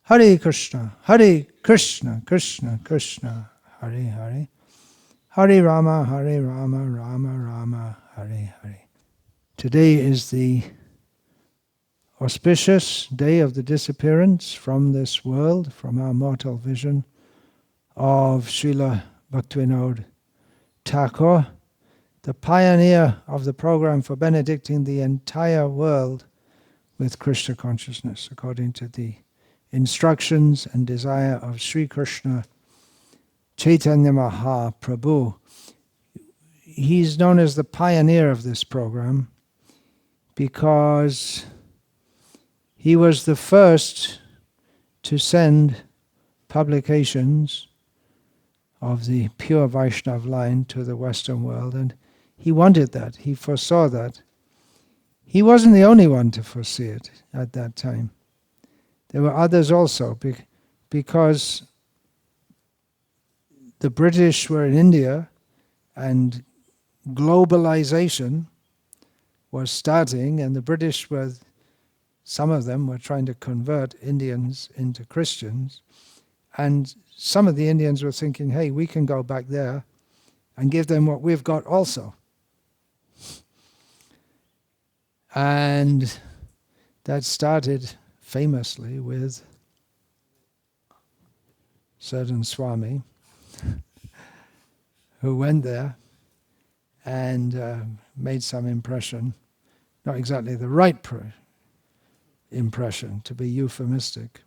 Hare Krishna, Krishna Krishna, Hare Hare, Hare Rama, Rama Rama, Hare Hare. Today is the auspicious day of the disappearance from this world, from our mortal vision, of Srila Bhaktivinoda Thakur, the pioneer of the program for benedicting the entire world with Krishna consciousness, according to the instructions and desire of Sri Krishna Chaitanya Mahaprabhu. He's known as the pioneer of this program because he was the first to send publications of the pure Vaishnav line to the Western world, and he wanted that, he foresaw that. He wasn't the only one to foresee it at that time. There were others also, because the British were in India and globalization was starting, and the British were, some of them were trying to convert Indians into Christians, and some of the Indians were thinking, hey, we can go back there and give them what we've got also. And that started famously with certain Swami who went there and made some impression, not exactly the right impression, to be euphemistic.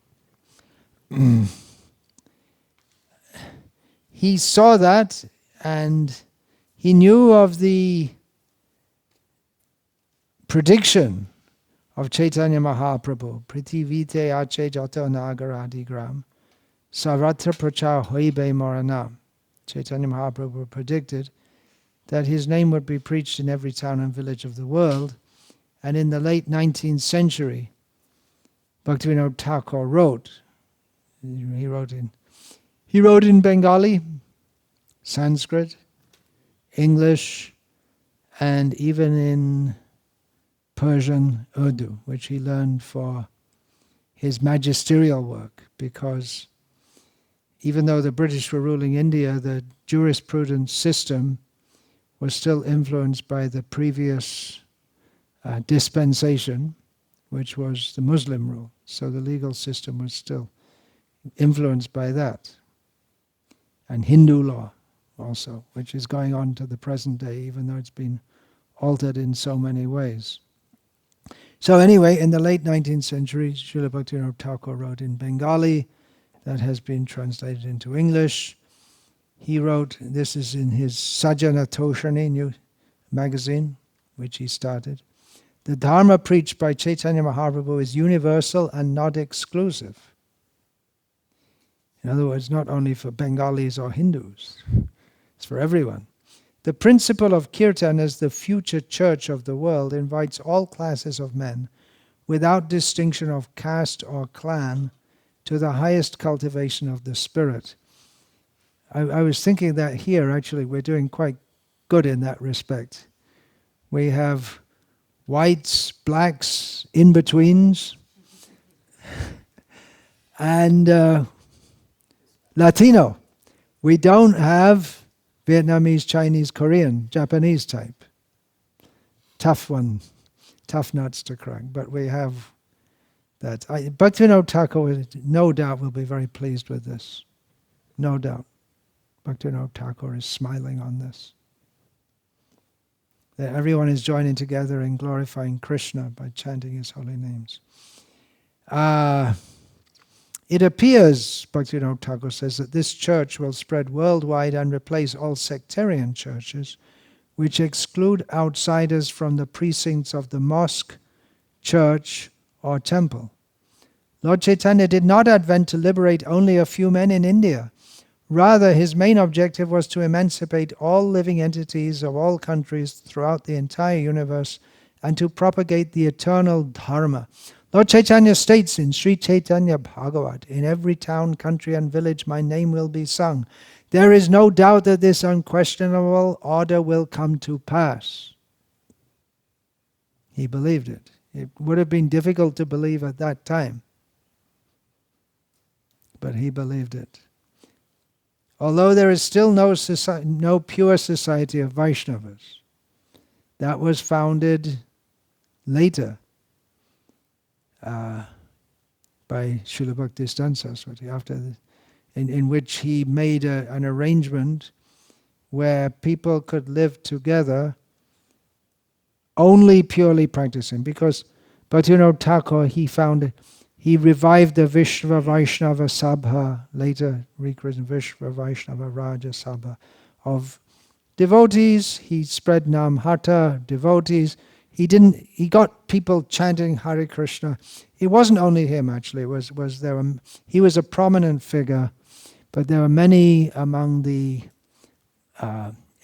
He saw that, and he knew of the prediction of Chaitanya Mahaprabhu, Prithivite ache jato nagaradigram, saratra prachar hoibe moranam. Chaitanya Mahaprabhu predicted that his name would be preached in every town and village of the world, and in the late 19th century, Bhaktivinoda Thakur wrote. He wrote in Bengali, Sanskrit, English, and even in Persian, Urdu, which he learned for his magisterial work, because even though the British were ruling India, the jurisprudence system was still influenced by the previous dispensation, which was the Muslim rule. So the legal system was still influenced by that. And Hindu law also, which is going on to the present day, even though it's been altered in so many ways. So anyway, in the late 19th century, Srila Bhaktivinoda Thakur wrote in Bengali, that has been translated into English. He wrote, this is in his Sajjana Toshani new magazine, which he started. The Dharma preached by Chaitanya Mahaprabhu is universal and not exclusive. In other words, not only for Bengalis or Hindus, it's for everyone. The principle of Kirtan as the future church of the world invites all classes of men, without distinction of caste or clan, to the highest cultivation of the spirit. I was thinking that here, actually, we're doing quite good in that respect. We have whites, blacks, in-betweens, and Latino. We don't have Vietnamese, Chinese, Korean, Japanese type. Tough one, tough nuts to crack, but we have that. Bhaktivinoda Thakur, no doubt, will be very pleased with this. No doubt. Bhaktivinoda Thakur is smiling on this. That everyone is joining together in glorifying Krishna by chanting his holy names. It appears, Bhaktivinoda Thakur says, that this church will spread worldwide and replace all sectarian churches, which exclude outsiders from the precincts of the mosque, church, or temple. Lord Chaitanya did not advent to liberate only a few men in India. Rather, his main objective was to emancipate all living entities of all countries throughout the entire universe and to propagate the eternal Dharma. Lord Chaitanya states in Sri Chaitanya Bhagavat, in every town, country and village my name will be sung. There is no doubt that this unquestionable order will come to pass. He believed it. It would have been difficult to believe at that time. but he believed it. Although there is still no pure society of Vaishnavas. That was founded later by Srila Bhaktivinoda Saraswati, in which he made an arrangement where people could live together only purely practicing. Because Bhaktivinoda Thakur, he revived the Vishva Vaishnava Sabha, later rechristened Vishva Vaishnava Raja Sabha, of devotees. He spread Nam Hatha, devotees. He got people chanting Hare Krishna. It wasn't only him, actually. He was a prominent figure, but there were many among the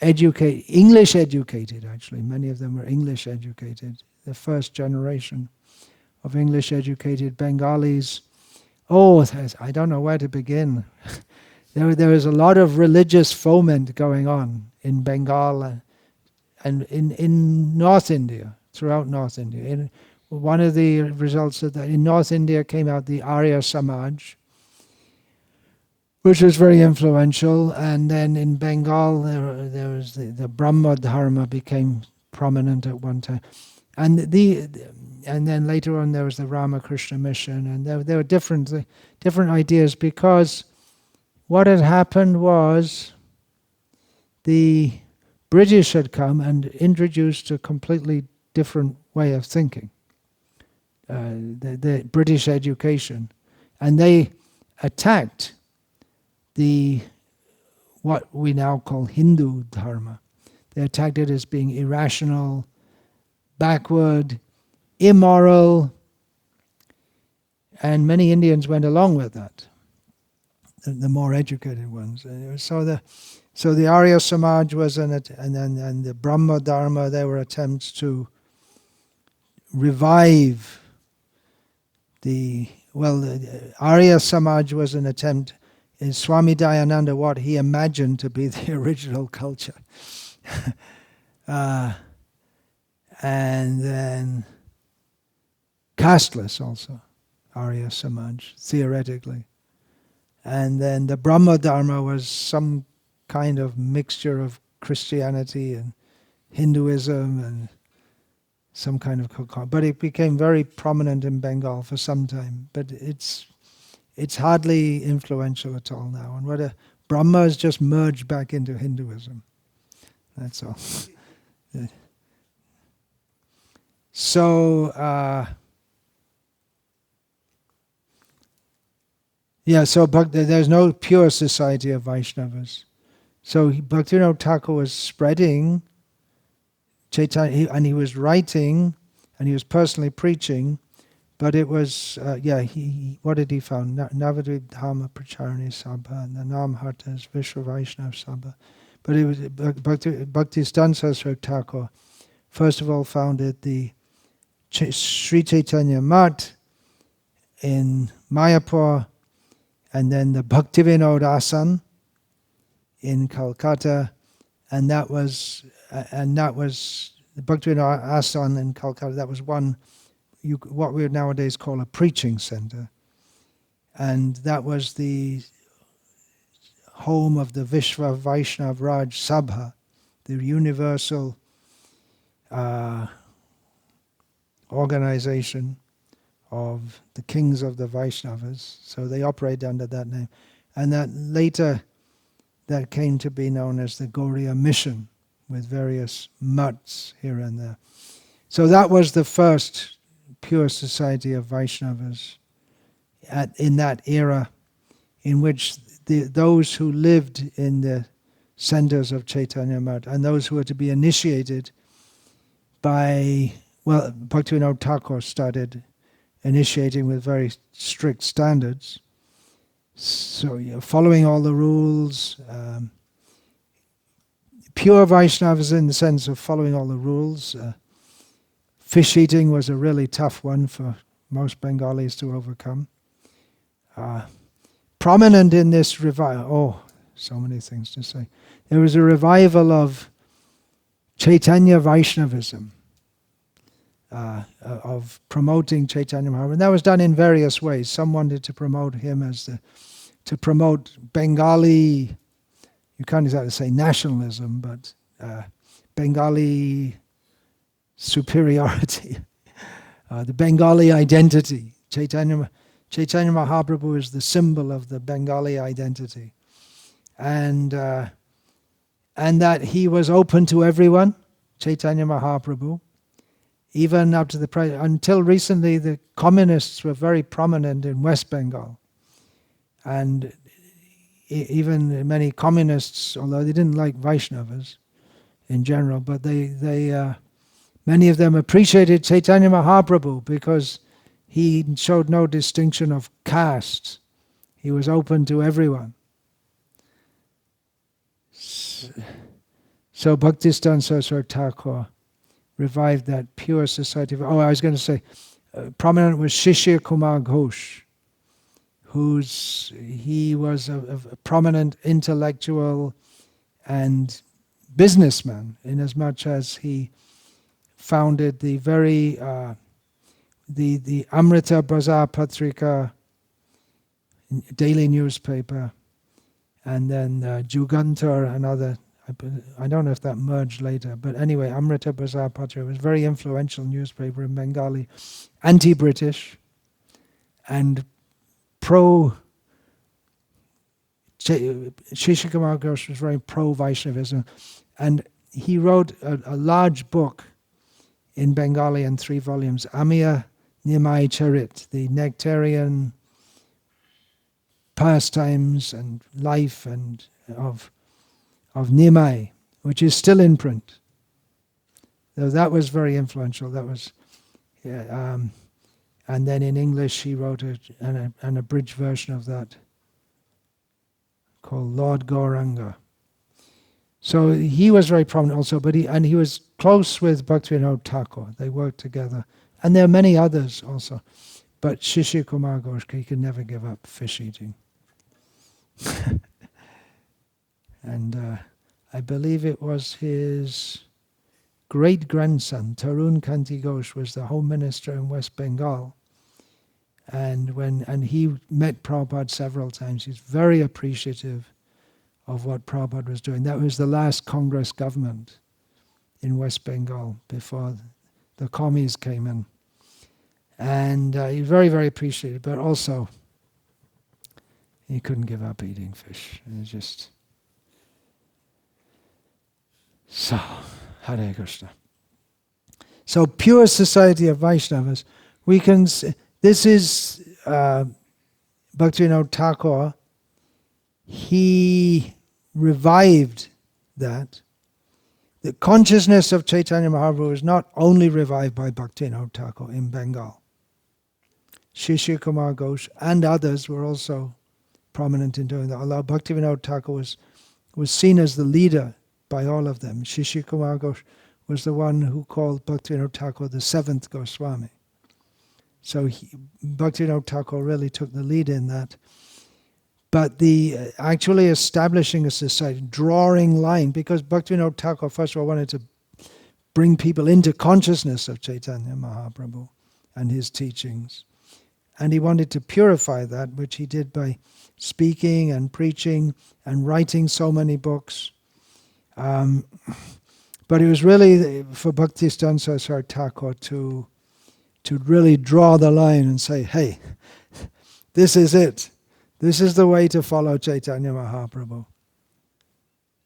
English educated, actually. Many of them were English educated, the first generation of English educated Bengalis. I don't know where to begin. There is a lot of religious foment going on in Bengal and in North India, throughout North India. One of the results of that, in North India came out the Arya Samaj, which was very influential, and then in Bengal there was the Brahma Dharma became prominent at one time. And then later on there was the Ramakrishna mission, and there were different ideas, because what had happened was the British had come and introduced a completely different way of thinking, the British education, and they attacked what we now call Hindu Dharma. They attacked it as being irrational, backward, immoral, and many Indians went along with that, the more educated ones. So the Arya Samaj was and the Brahma Dharma, they were attempts to revive the Arya Samaj was an attempt in Swami Dayananda, what he imagined to be the original culture. And then casteless also, Arya Samaj, theoretically. And then the Brahma Dharma was some kind of mixture of Christianity and Hinduism and some kind of... But it became very prominent in Bengal for some time. But it's hardly influential at all now. And Brahma has just merged back into Hinduism. That's all. So, there's no pure society of Vaishnavas. So Bhaktivinoda Thakur was spreading Chaitanya, and he was writing, and he was personally preaching, but it was, what did he found? Navadvip Dhamma Pracharani Sabha, and the Nam Hattas, Vishwa Vaishnava Sabha. But it was Bhaktivinoda Saraswati Thakur, first of all, founded the Sri Chaitanya Math in Mayapur, and then the Bhaktivinoda Asana in Calcutta, and that was the Bhaktivinoda Asana in Calcutta. That was what we would nowadays call a preaching center, and that was the home of the Vishva Vaishnava Raj Sabha, the universal organization of the kings of the Vaishnavas. So they operate under that name. And that later, that came to be known as the Gauriya Mission, with various mutts here and there. So that was the first pure society of Vaishnavas in that era, in which those who lived in the centers of Chaitanya Math and those who were to be initiated by, Bhaktivinoda Thakur started initiating with very strict standards. So following all the rules, pure Vaishnavas in the sense of following all the rules. Fish eating was a really tough one for most Bengalis to overcome. Prominent in this revival, so many things to say. There was a revival of Chaitanya Vaishnavism, of promoting Chaitanya Mahaprabhu. And that was done in various ways. Some wanted to promote him as the to promote Bengali, you can't exactly say nationalism, but Bengali superiority, the Bengali identity. Chaitanya Mahaprabhu is the symbol of the Bengali identity. And that he was open to everyone, Chaitanya Mahaprabhu. Even up to until recently, the communists were very prominent in West Bengal. And even many communists, although they didn't like Vaishnavas in general, but they many of them appreciated Chaitanya Mahaprabhu because he showed no distinction of caste. He was open to everyone. So Bhaktistan Saraswar Thakur revived that pure society. I was going to say, prominent was Shishir Kumar Ghosh, he was a prominent intellectual and businessman, in as much as he founded the very the Amrita Bazar Patrika daily newspaper, and then Jugantar, another. I don't know if that merged later, but anyway, Amrita Bazar Patrika was a very influential newspaper in Bengali, anti-British and pro. Shishir Ghosh was very pro-Vaishnavism, and he wrote a large book in Bengali in 3 volumes, Amiya Nimai Charit, the nectarian pastimes and life and of Nimai, which is still in print. So that was very influential. That was, and then in English he wrote an abridged version of that called Lord Gauranga. So he was very prominent also, but he was close with Bhaktivinoda Thakur. They worked together, and there are many others also. But Shishir Kumar Ghosh, he could never give up fish eating. And I believe it was his great-grandson, Tarun Kanti Ghosh, was the Home Minister in West Bengal. And he met Prabhupada several times. He's very appreciative of what Prabhupada was doing. That was the last Congress government in West Bengal before the commies came in. And he's very, very appreciative, but also he couldn't give up eating fish. It was just... So, Hare Krishna. So, pure society of Vaishnavas, we can... This is Bhaktivinoda Thakur. He revived that. The consciousness of Chaitanya Mahaprabhu was not only revived by Bhaktivinoda Thakur in Bengal. Shishir Kumar Ghosh and others were also prominent in doing that. Although Bhaktivinoda Thakur was seen as the leader by all of them. Shishir Kumar Ghosh was the one who called Bhaktivinoda Thakur the 7th Goswami. So Bhaktivinoda Thakur really took the lead in that. But the actually establishing a society, drawing line, because Bhaktivinoda Thakur first of all wanted to bring people into consciousness of Chaitanya Mahaprabhu and his teachings. And he wanted to purify that, which he did by speaking and preaching and writing so many books. But it was really for Bhaktistan Saraswar Thakur to really draw the line and say, hey, this is it. This is the way to follow Chaitanya Mahaprabhu.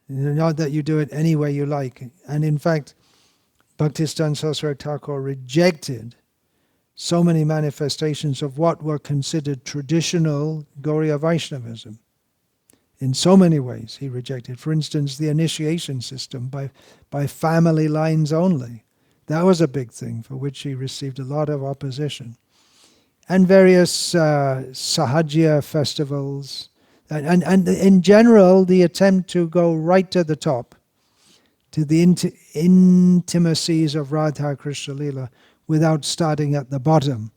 Not that you do it any way you like. And in fact, Bhaktistan Saraswar Thakur rejected so many manifestations of what were considered traditional Gauriya Vaishnavism. In so many ways he rejected. For instance, the initiation system by family lines only. That was a big thing for which he received a lot of opposition. And various Sahajya festivals. And in general, the attempt to go right to the top, to the intimacies of Radha Krishna Lila, without starting at the bottom,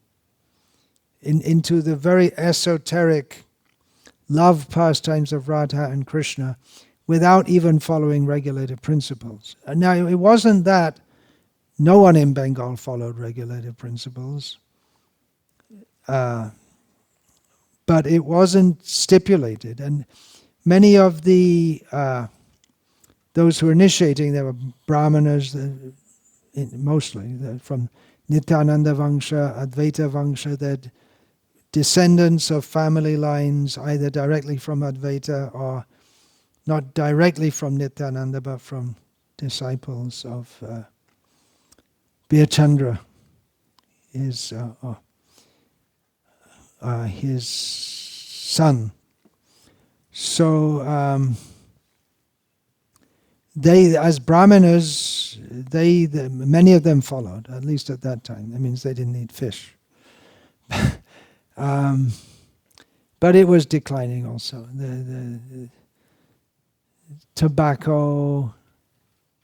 into the very esoteric love pastimes of Radha and Krishna, without even following regulated principles. Now, it wasn't that no one in Bengal followed regulated principles, but but it wasn't stipulated. And many of the those who were initiating, they were brahmanas, mostly from Nityananda Vangsha, Advaita Vangsha. They're descendants of family lines, either directly from Advaita or not directly from Nityananda, but from disciples of Birchandra, his son. So they, as brahmanas, many of them followed, at least at that time. That means they didn't eat fish. But it was declining also. The tobacco,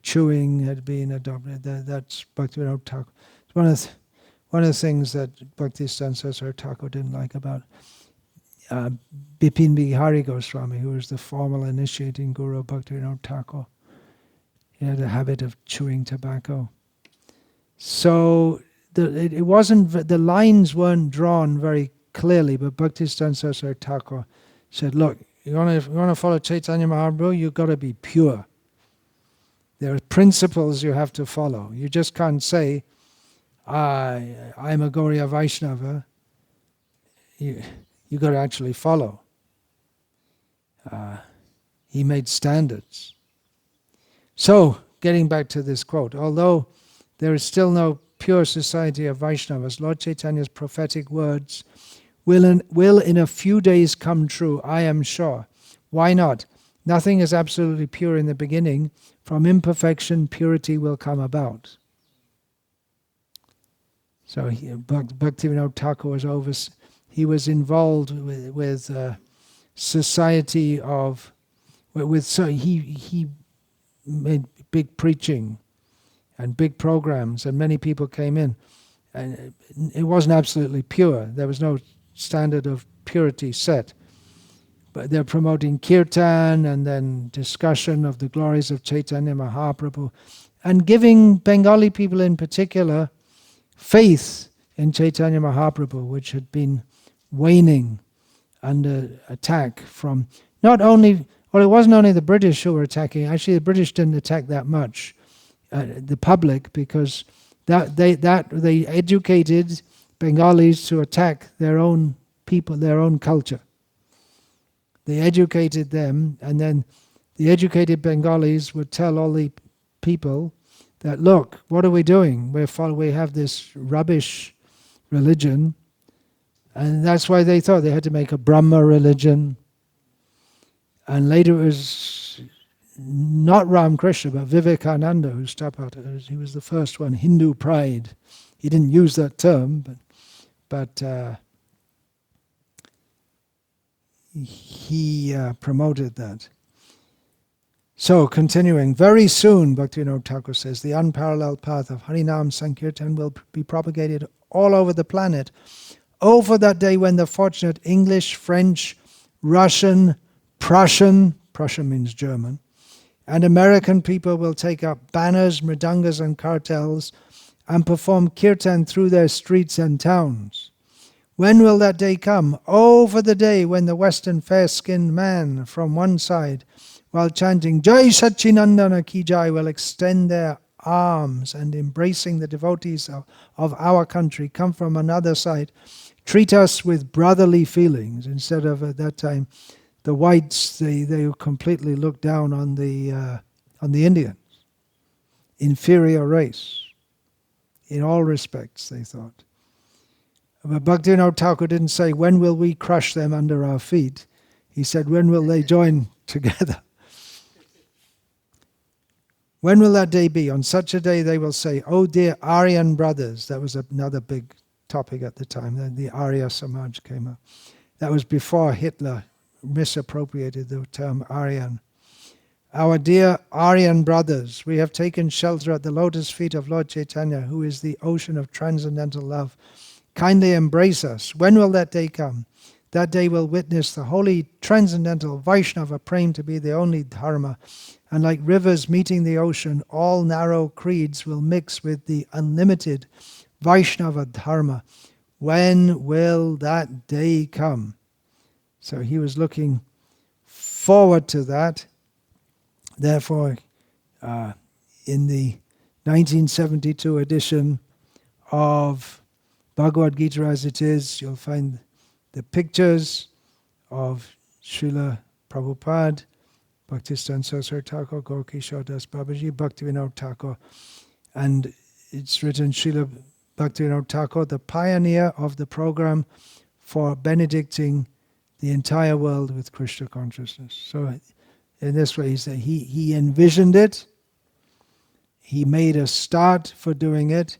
chewing had been adopted. That's Bhaktivinoda Thakur. It's one of the things that Bhaktisiddhanta Thakur didn't like about Bipin Bihari Goswami, who was the formal initiating guru of Bhaktivinoda Thakur. He had a habit of chewing tobacco. So it wasn't, the lines weren't drawn very clearly, but Bhaktisiddhanta Thakur said, look, you want to follow Chaitanya Mahaprabhu, you've got to be pure. There are principles you have to follow. You just can't say, I'm a Gauriya Vaishnava. You got to actually follow. He made standards. So, getting back to this quote, although there is still no pure society of Vaishnavas, Lord Chaitanya's prophetic words will in a few days come true, I am sure. Why not? Nothing is absolutely pure in the beginning. From imperfection, purity will come about. So Bhaktivinoda Thakur was involved with society of, so he made big preaching and big programs, and many people came in. And it wasn't absolutely pure. There was no standard of purity set. But they're promoting kirtan and then discussion of the glories of Chaitanya Mahaprabhu and giving Bengali people in particular faith in Chaitanya Mahaprabhu, which had been waning under attack from not only, well, it wasn't only the British who were attacking. Actually, the British didn't attack that much, the public, because they educated Bengalis to attack their own people, their own culture. They educated them, and then the educated Bengalis would tell all the people that, look, what are we doing? We have this rubbish religion, and that's why they thought they had to make a Brahma religion. And later it was not Ram Krishna, but Vivekananda who stepped out. He was the first one, Hindu pride. He didn't use that term, but he promoted that. So, continuing, very soon, Bhaktivinoda Thakur says, the unparalleled path of Harinam Sankirtan will be propagated all over the planet. Oh, for that day when the fortunate English, French, Russian, Prussian means German, and American people will take up banners, mridangas and cartels and perform kirtan through their streets and towns. When will that day come? Oh, for the day when the Western fair-skinned man from one side, while chanting Jai Satchinandana Ki Jai, will extend their arms and embracing the devotees of our country, come from another side, treat us with brotherly feelings. Instead of, at that time, the whites, they completely looked down on the Indians. Inferior race. In all respects, they thought. But Bhaktivinoda Thakur didn't say, when will we crush them under our feet? He said, when will they join together? When will that day be? On such a day they will say, oh dear Aryan brothers. That was another big topic at the time. Then the Arya Samaj came up. That was before Hitler misappropriated the term Aryan. Our dear Aryan brothers, we have taken shelter at the lotus feet of Lord Chaitanya, who is the ocean of transcendental love. Kindly embrace us. When will that day come? That day will witness the holy transcendental Vaishnava Prem to be the only dharma. And like rivers meeting the ocean, all narrow creeds will mix with the unlimited Vaishnava dharma. When will that day come? So he was looking forward to that. Therefore, in the 1972 edition of Bhagavad Gita as it is, you'll find the pictures of Srila Prabhupada, Bhaktistan Saraswati Thakur, Gaur Das Babaji, Bhaktivinoda Thakur, and it's written Srila Bhaktivinoda Thakur, the pioneer of the program for benedicting the entire world with Krishna consciousness. So in this way, he envisioned it, he made a start for doing it,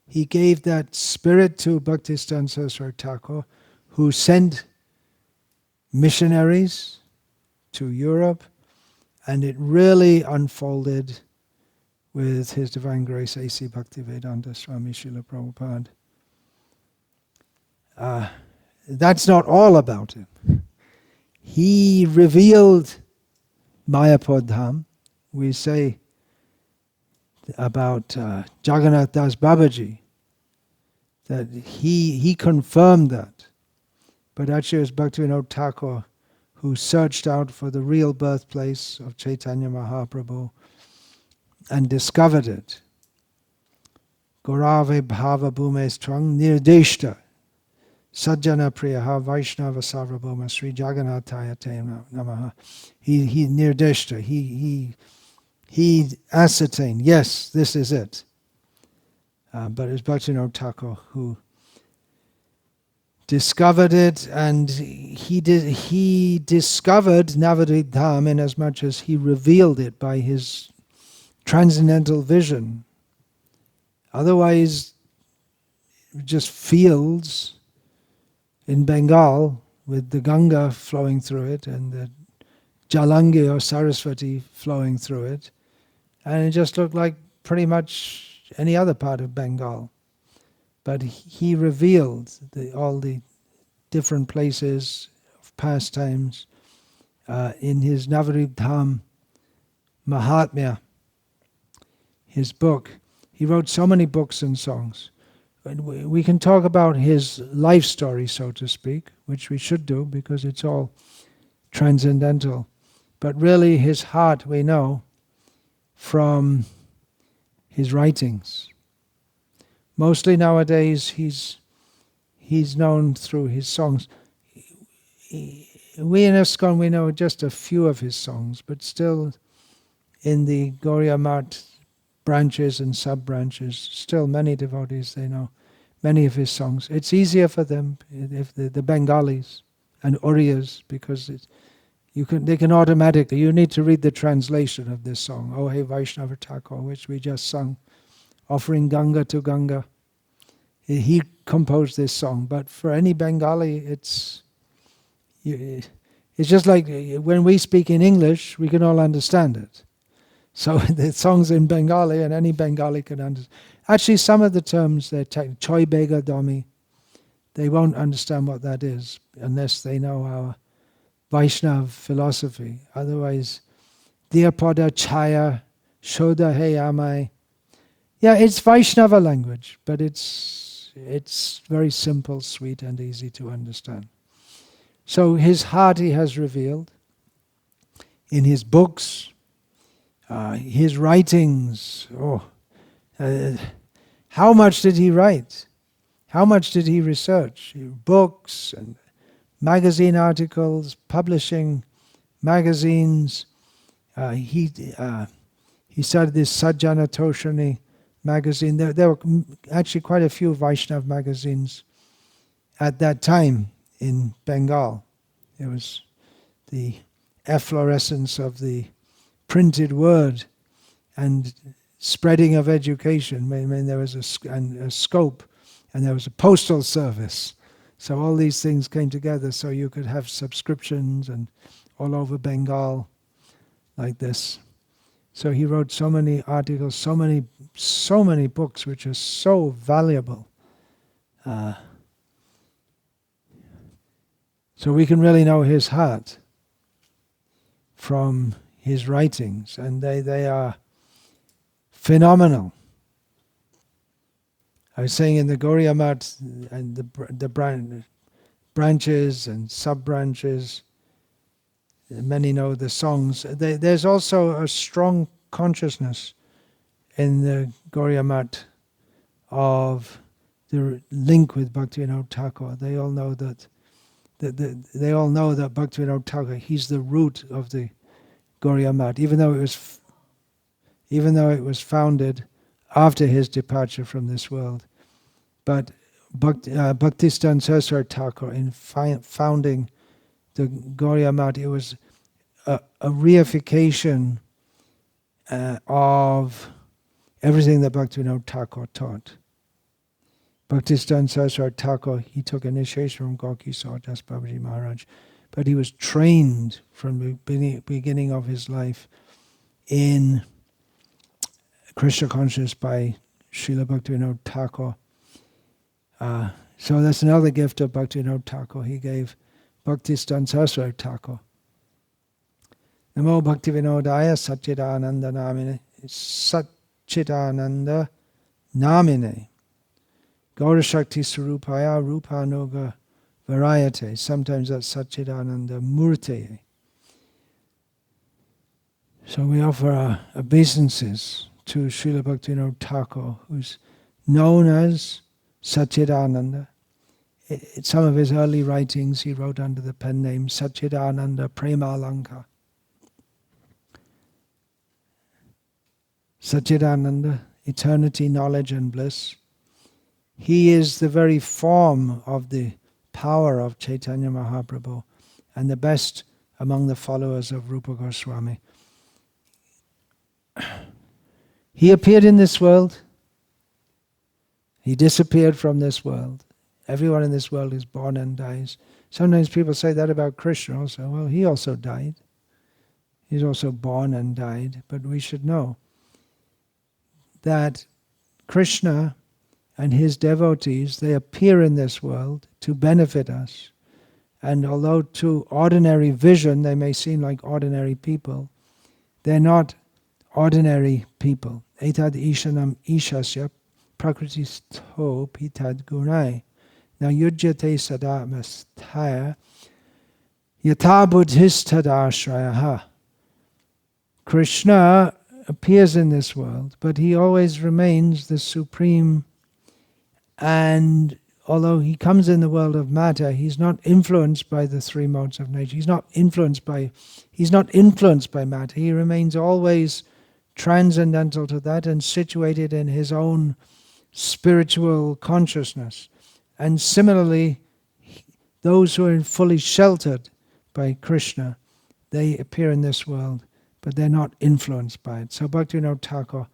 he gave that spirit to Bhaktistan Saraswati Thakur, who sent missionaries to Europe, and it really unfolded with His Divine Grace A.C. Bhaktivedanta Swami Srila Prabhupada. That's not all about him. He revealed Mayapur Dham. We say about Jagannath Das Babaji that he confirmed that. But actually it was Bhaktivinoda Thakur who searched out for the real birthplace of Chaitanya Mahaprabhu and discovered it. Gaurave bhava bhume strang nirdeshta sajjana priyaha vaishnava sarvabhauma Sri Jagannathaya te namaha. He nirdeshta, he ascertained, yes, this is it. But it was Bhaktivinoda Thakur who discovered it, and he discovered Navadvip Dham in as much as he revealed it by his transcendental vision. Otherwise, just fields in Bengal with the Ganga flowing through it and the Jalangi or Saraswati flowing through it, and it just looked like pretty much any other part of Bengal. But he revealed all the different places of pastimes in his Navadvip Dham Mahatmya, his book. He wrote so many books and songs. We can talk about his life story, so to speak, which we should do because it's all transcendental. But really his heart we know from his writings. Mostly nowadays he's known through his songs. We in ISKCON, we know just a few of his songs, but still in the Gaudiya Math branches and sub-branches, still many devotees, they know many of his songs. It's easier for them, if the Bengalis and Oriyas, because they can automatically, you need to read the translation of this song, Oh Hey Vaishnava Thakur, which we just sung, offering Ganga to Ganga. He composed this song, but for any Bengali, it's just like when we speak in English, we can all understand it. So the songs in Bengali, and any Bengali can understand. Actually, some of the terms, they're Choi Bega Domi, they won't understand what that is unless they know our Vaishnav philosophy. Otherwise, Diyapada Chaya, Shoda He Amai. Yeah, it's Vaishnava language, but it's very simple, sweet, and easy to understand. So his heart he has revealed in his books, his writings. How much did he write? How much did he research? Books and magazine articles, publishing magazines. He started this Sajjana Toshani magazine. There were actually quite a few Vaishnav magazines at that time in Bengal. It was the efflorescence of the printed word and spreading of education. I mean, there was a scope, and there was a postal service. So all these things came together so you could have subscriptions and all over Bengal like this. So he wrote so many articles, so many books which are so valuable. So we can really know his heart from his writings, and they are phenomenal. I was saying in the Gaudiya Math and the branches and sub-branches. Many know the songs. There's also a strong consciousness in the Gauriya Math of the link with Bhaktivinoda Thakur. They all know that Bhaktivinoda Thakur, he's the root of the Gauriya Math, even though it was founded after his departure from this world. But Bhaktisiddhanta Saraswati Thakur, in founding the Gauriya Math, it was a reification of everything that Bhaktivinoda Thakur taught. Bhaktisiddhanta Saraswati Thakur, he took initiation from Gorky Sawdas Babaji Maharaj, but he was trained from the beginning of his life in Krishna consciousness by Srila Bhaktivinoda Thakur. So that's another gift of Bhaktivinoda Thakur. He gave Bhaktisiddhanta Saraswati Thakur. Namo Bhaktivinodaya Satchidananda Namine. Satchidananda Namine. Gaura Shakti Surupaya Rupanuga Varayate. Sometimes that's Satchidananda Murte. So we offer our obeisances to Srila Bhaktivinoda Thakur, who's known as Satchidananda. In some of his early writings, he wrote under the pen name Satchidananda Premalanka. Satchidananda, eternity, knowledge and bliss. He is the very form of the power of Chaitanya Mahaprabhu and the best among the followers of Rupa Goswami. He appeared in this world. He disappeared from this world. Everyone in this world is born and dies. Sometimes people say that about Krishna also. Well, he also died. He's also born and died. But we should know that Krishna and his devotees, they appear in this world to benefit us. And although to ordinary vision they may seem like ordinary people, they're not ordinary people. Etad ishanam ishasya prakritisto pitad gunai. Now yujyate sadamastaya yata buddhistadashrayaha. Krishna appears in this world, but he always remains the supreme. And although he comes in the world of matter, he's not influenced by the three modes of nature. He's not influenced by matter. He remains always transcendental to that and situated in his own spiritual consciousness. And similarly, those who are fully sheltered by Krishna, they appear in this world, but they're not influenced by it. So Bhaktivinoda Thakur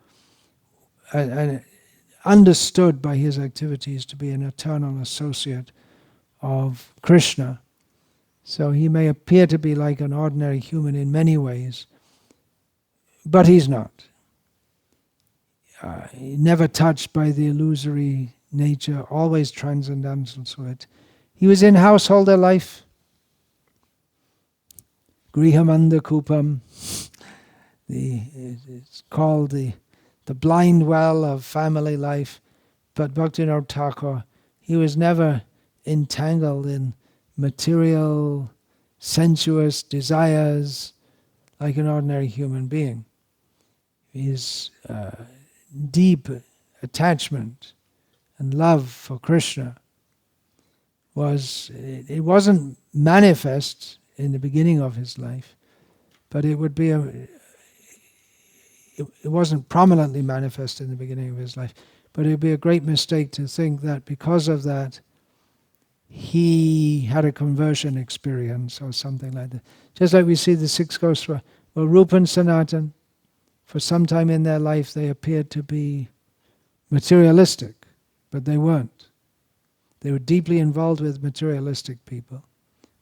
understood by his activities to be an eternal associate of Krishna. So he may appear to be like an ordinary human in many ways, but he's not. Never touched by the illusory nature, always transcendental to it. He was in householder life. Grihamanda Kupam. It's called the blind well of family life. But Bhaktivinoda Thakur, he was never entangled in material, sensuous desires like an ordinary human being. His deep attachment and love for Krishna it wasn't manifest in the beginning of his life, but it wasn't prominently manifest in the beginning of his life. But it would be a great mistake to think that because of that he had a conversion experience or something like that. Just like we see the six Goswami. Well, Rupa and Sanatan, for some time in their life they appeared to be materialistic, but they weren't. They were deeply involved with materialistic people,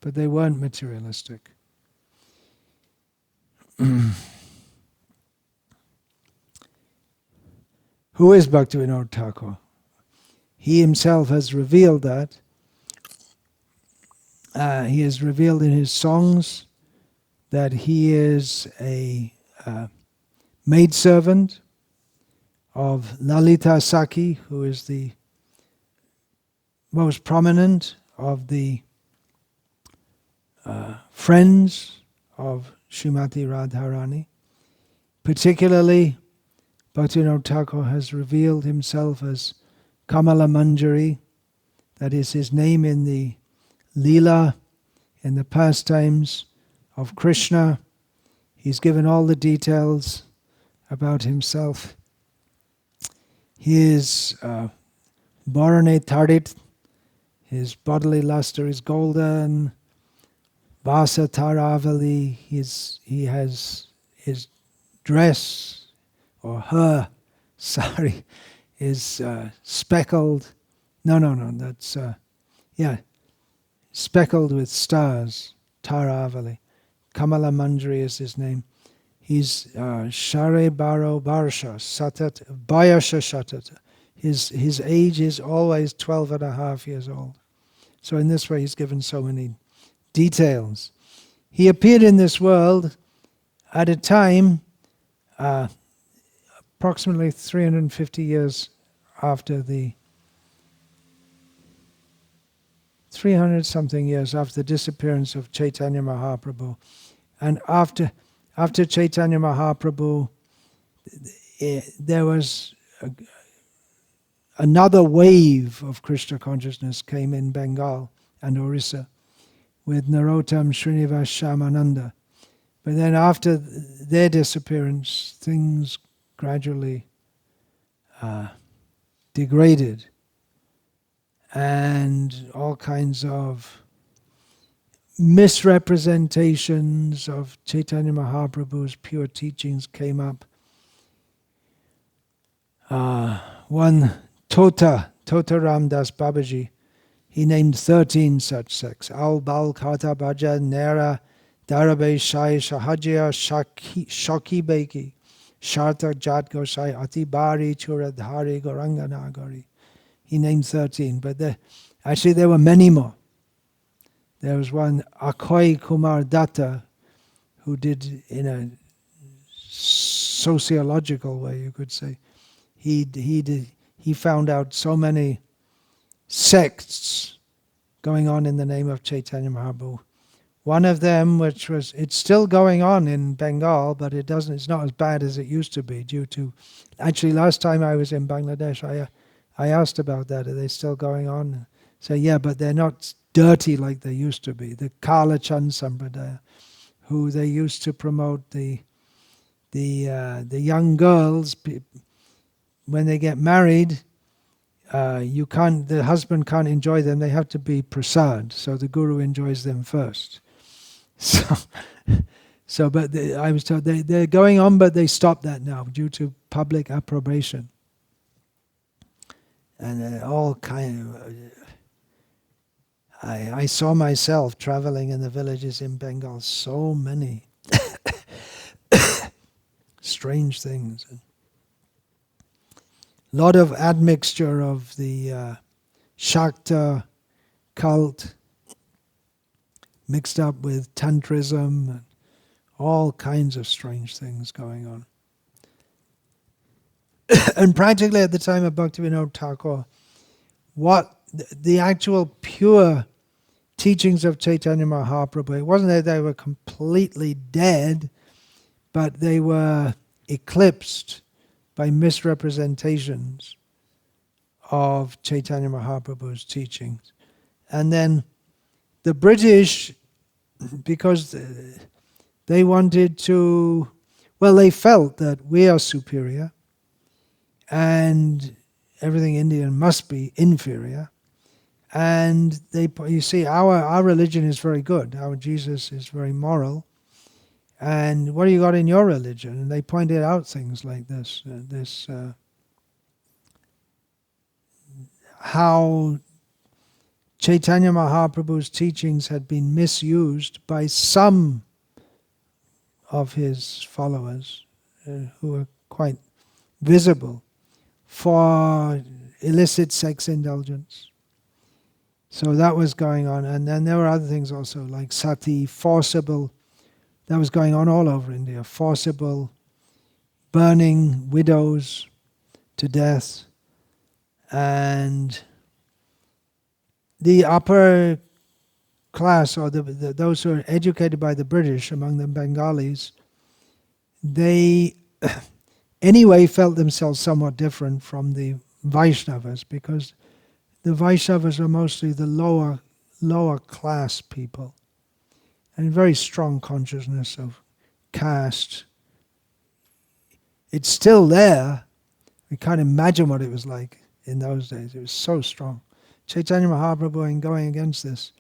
but they weren't materialistic. Who is Bhaktivinoda Thakur? He himself has revealed that. He has revealed in his songs that he is a maidservant of Lalita Saki, who is the most prominent of the friends of Srimati Radharani. Particularly, Bhaktivinoda Thakur has revealed himself as Kamala Manjari, that is his name in the Leela, in the pastimes of Krishna. He's given all the details about himself. He is Bharane Tardit, his bodily luster is golden. Vasa Taravali, he has his dress, or her sari, is speckled. No, that's, speckled with stars. Taravali. Kamala Manjari is his name. He's Share Baro Barsha, Satat, Bayasha Shatat. His age is always 12 and a half years old. So in this way he's given so many details. He appeared in this world at a time approximately 350 years after the 300 something years after the disappearance of Chaitanya Mahaprabhu. And after Chaitanya Mahaprabhu, there was another wave of Krishna consciousness came in Bengal and Orissa with Narottam Srinivas Shamananda. But then after their disappearance, things gradually degraded, and all kinds of misrepresentations of Chaitanya Mahaprabhu's pure teachings came up. One Tota Ramdas Babaji, he named 13 such sects. Al Bal Kata Bhaja Nera Darabe Shai Shahajya Shaki Beki Sharta Jat Gosai Atibari Churadhari Goranganagari. He named 13, but there were many more. There was one Akoy Kumar Datta, who did, in a sociological way, you could say, he found out so many sects going on in the name of Chaitanya Mahaprabhu. One of them, it's still going on in Bengal, but it's not as bad as it used to be due to, actually last time I was in Bangladesh, I asked about that, are they still going on? So yeah, but they're not dirty like they used to be. The Kala Chand Sampradaya, who they used to promote the young girls, when they get married, the husband can't enjoy them, they have to be prasad, so the guru enjoys them first. But I was told they're going on, but they stopped that now due to public approbation. And all kind of, I saw myself traveling in the villages in Bengal, so many strange things. A lot of admixture of the Shakta cult mixed up with Tantrism, and all kinds of strange things going on. And practically at the time of Bhaktivinoda Thakur, what the actual pure teachings of Chaitanya Mahaprabhu, it wasn't that they were completely dead, but they were eclipsed by misrepresentations of Chaitanya Mahaprabhu's teachings. And then the British, because they wanted to, they felt that we are superior and everything Indian must be inferior. And you see, our religion is very good. Our Jesus is very moral. And what do you got in your religion? And they pointed out things like this, how Chaitanya Mahaprabhu's teachings had been misused by some of his followers who were quite visible for illicit sex indulgence. So that was going on. And then there were other things also, like sati, forcible. That was going on all over India. Forcible burning widows to death. And the upper class, or those who are educated by the British, among them Bengalis, they anyway felt themselves somewhat different from the Vaishnavas, because the Vaishnavas are mostly the lower class people, and very strong consciousness of caste. It's still there. We can't imagine what it was like in those days. It was so strong. Chaitanya Mahaprabhu in going against this.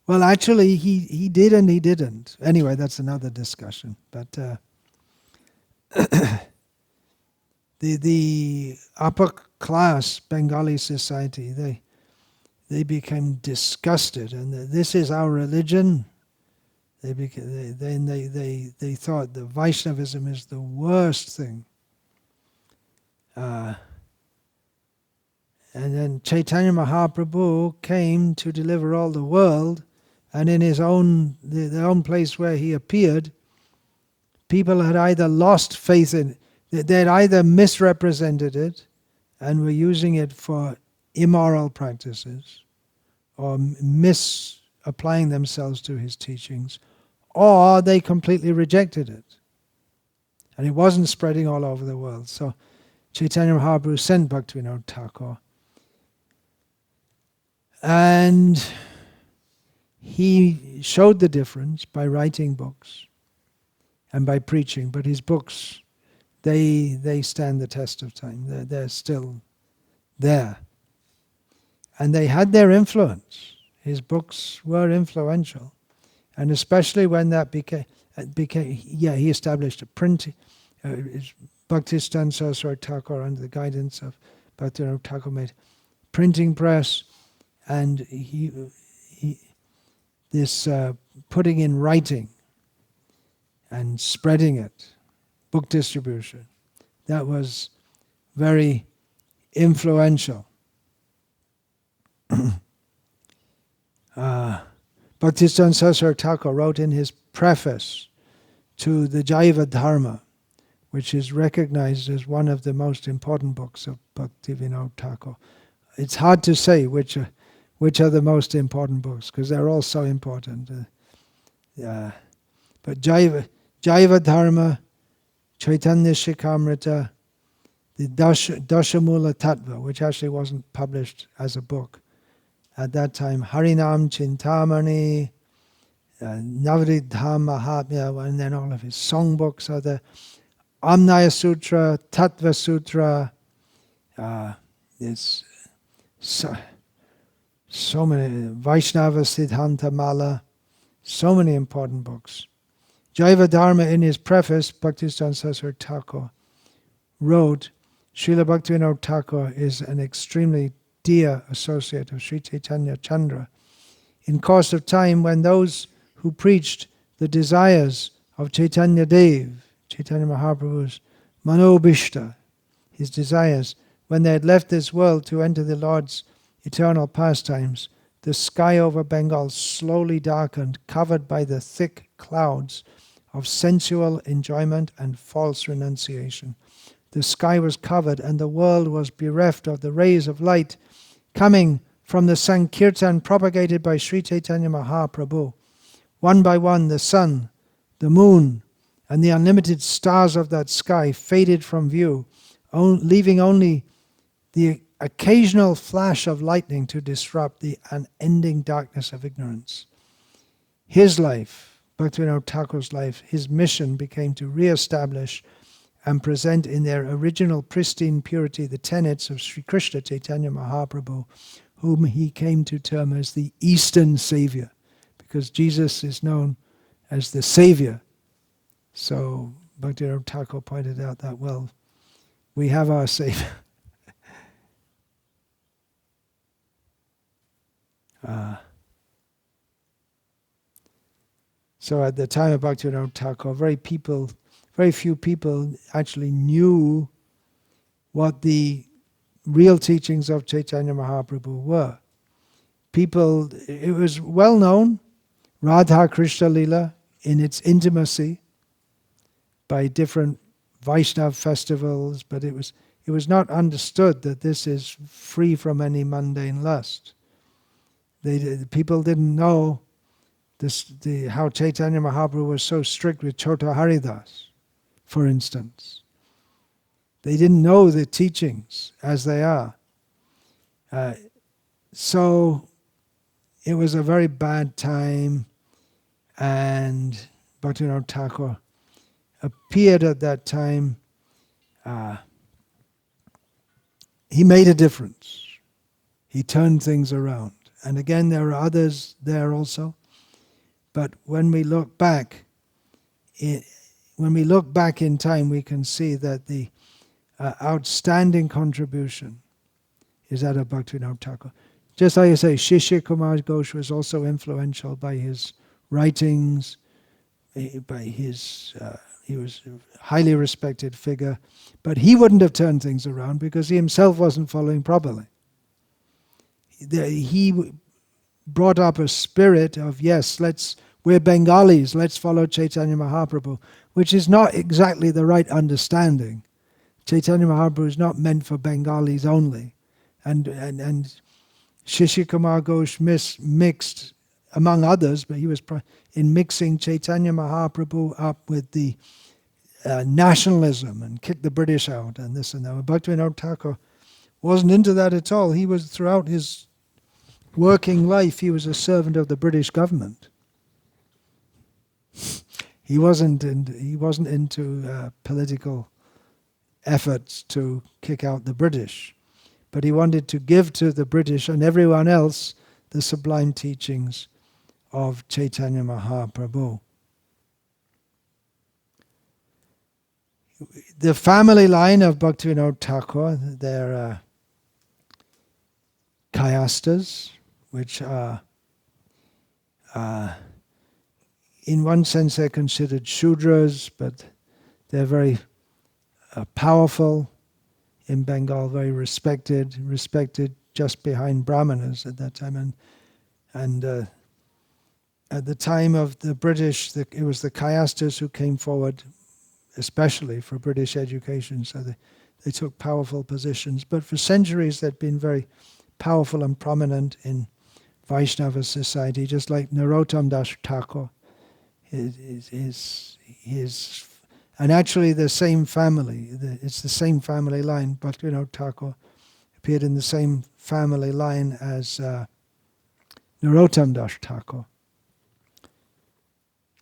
Well, actually, he did and he didn't. Anyway, that's another discussion. But the upper class Bengali society, they became disgusted, and this is our religion. They thought the Vaishnavism is the worst thing. And then Chaitanya Mahaprabhu came to deliver all the world, and in his own the own place where he appeared, people had either lost faith in it, they had either misrepresented it and were using it for immoral practices, or misapplying themselves to his teachings, or they completely rejected it. And it wasn't spreading all over the world. So Chaitanya Mahaprabhu sent Bhaktivinoda Thakur, and he showed the difference by writing books and by preaching. But his books, they stand the test of time. They're still there. And they had their influence. His books were influential. And especially when that became he established a printing, Bhaktistan Saraswati Thakur, under the guidance of Bhaktivinoda Thakur, made printing press, and this putting in writing and spreading it, book distribution, that was very influential. Bhaktistan Saraswati Thakur wrote in his preface to the Jaiva Dharma, which is recognized as one of the most important books of Bhaktivinoda Thakur. It's hard to say which are the most important books, because they're all so important. But Jaiva Dharma, Chaitanya Shikamrita, the Dashamula Tattva, which actually wasn't published as a book at that time, Harinam Chintamani, Navadvita Mahatmya, and then all of his songbooks are the Amnaya Sutra, Tattva Sutra. There's so many, Vaishnava Siddhanta Mala, so many important books. Jaiva Dharma, in his preface, Bhaktistan Saraswati Thakur wrote, Srila Bhaktivinoda Thakur is an extremely dear associate of Sri Chaitanya Chandra. In course of time, when those who preached the desires of Chaitanya Dev, Chaitanya Mahaprabhu's Manobhishta, his desires, when they had left this world to enter the Lord's eternal pastimes, the sky over Bengal slowly darkened, covered by the thick clouds of sensual enjoyment and false renunciation. The sky was covered, and the world was bereft of the rays of light coming from the Sankirtan propagated by Sri Chaitanya Mahaprabhu. One by one, the sun, the moon, and the unlimited stars of that sky faded from view, leaving only the occasional flash of lightning to disrupt the unending darkness of ignorance. His life, Bhaktivinoda Thakur's life, his mission became to re-establish and present in their original pristine purity the tenets of Sri Krishna Chaitanya Mahaprabhu, whom he came to term as the Eastern Savior, because Jesus is known as the Savior. So Bhaktivinoda Thakur pointed out that, well, we have our Savior. So at the time of Bhaktivinoda Thakur, very few people actually knew what the real teachings of Chaitanya Mahaprabhu were. It was well known, Radha Krishna Lila, in its intimacy by different Vaishnav festivals, but it was not understood that this is free from any mundane lust. People didn't know how Chaitanya Mahaprabhu was so strict with Chota Haridas, for instance. They didn't know the teachings as they are. So it was a very bad time, and Bhaktivinoda Thakur appeared at that time. He made a difference. He turned things around. And again, there are others there also. But when we look back, in time, we can see that the outstanding contribution is that of Bhaktivinoda Thakur. Just like you say, Shishya Kumar Ghosh was also influential by his writings, he was a highly respected figure, but he wouldn't have turned things around because he himself wasn't following properly. He brought up a spirit of, yes, we're Bengalis, let's follow Chaitanya Mahaprabhu, which is not exactly the right understanding. Chaitanya Mahaprabhu is not meant for Bengalis only. And Shishya Kumar Ghosh mixed, among others, but he was in mixing Chaitanya Mahaprabhu up with the nationalism and kick the British out and this and that. Bhaktivinoda Thakur wasn't into that at all. He was, throughout his working life, he was a servant of the British government. He wasn't into political efforts to kick out the British, but he wanted to give to the British and everyone else the sublime teachings of Chaitanya Mahaprabhu. The family line of Bhaktivinoda Thakur, they're Kayastas, which are, in one sense, they're considered Shudras, but they're very powerful in Bengal, very respected just behind Brahmanas at that time. And at the time of the British, it was the Kayastas who came forward, especially for British education, so they took powerful positions. But for centuries, they'd been very powerful and prominent in Vaishnava society, just like Narottam Das Thakur. And actually the same family, it's the same family line. Bhaktivinoda Thakur appeared in the same family line as Narottam Das Thakur,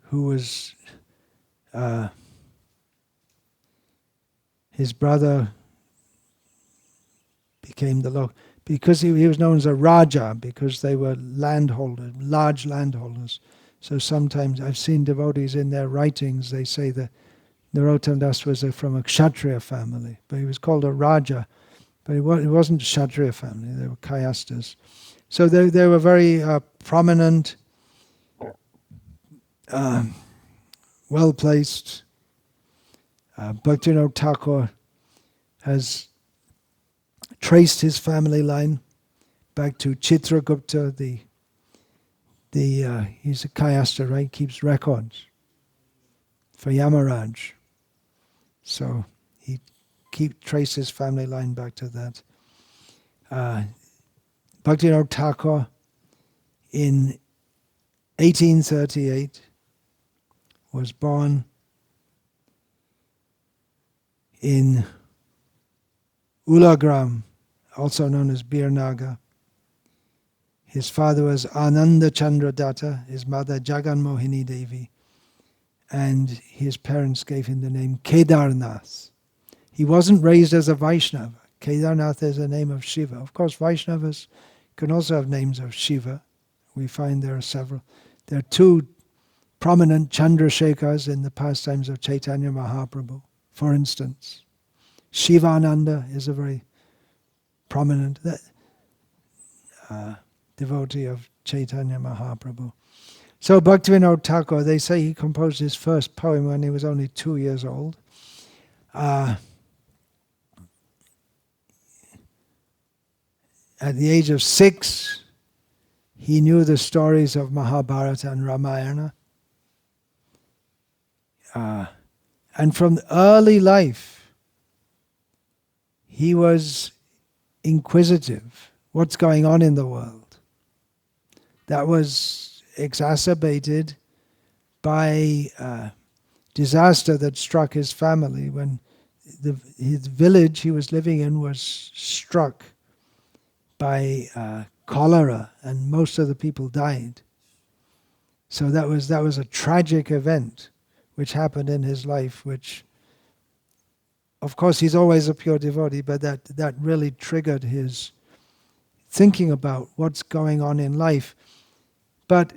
who was his brother became because he was known as a Raja, because they were landholders, large landholders. So sometimes I've seen devotees in their writings, they say that Narottam Das was from a Kshatriya family, but he was called a Raja, but it wasn't a Kshatriya family, they were Kayastas. So they were very prominent, well-placed. Bhaktivinoda Thakur has traced his family line back to Chitragupta, he's a Kayasta, right? Keeps records for Yamaraj. So he traced his family line back to that. Bhaktivinoda Thakur in 1838 was born in Ulagram, also known as Birnaga. His father was Ananda Chandra Datta, his mother Jagan Mohini Devi, and his parents gave him the name Kedarnath. He wasn't raised as a Vaishnava. Kedarnath is a name of Shiva. Of course, Vaishnavas can also have names of Shiva. We find there are several. There are two prominent Chandrasekhars in the pastimes of Chaitanya Mahaprabhu. For instance, Shivananda is a very prominent devotee of Chaitanya Mahaprabhu. So Bhaktivinoda Thakur, they say he composed his first poem when he was only 2 years old. At the age of 6, he knew the stories of Mahabharata and Ramayana. And from early life, he was inquisitive. What's going on in the world? that was exacerbated by disaster that struck his family when his village he was living in was struck by cholera, and most of the people died. So that was a tragic event which happened in his life, which, of course, he's always a pure devotee, but that really triggered his thinking about what's going on in life. But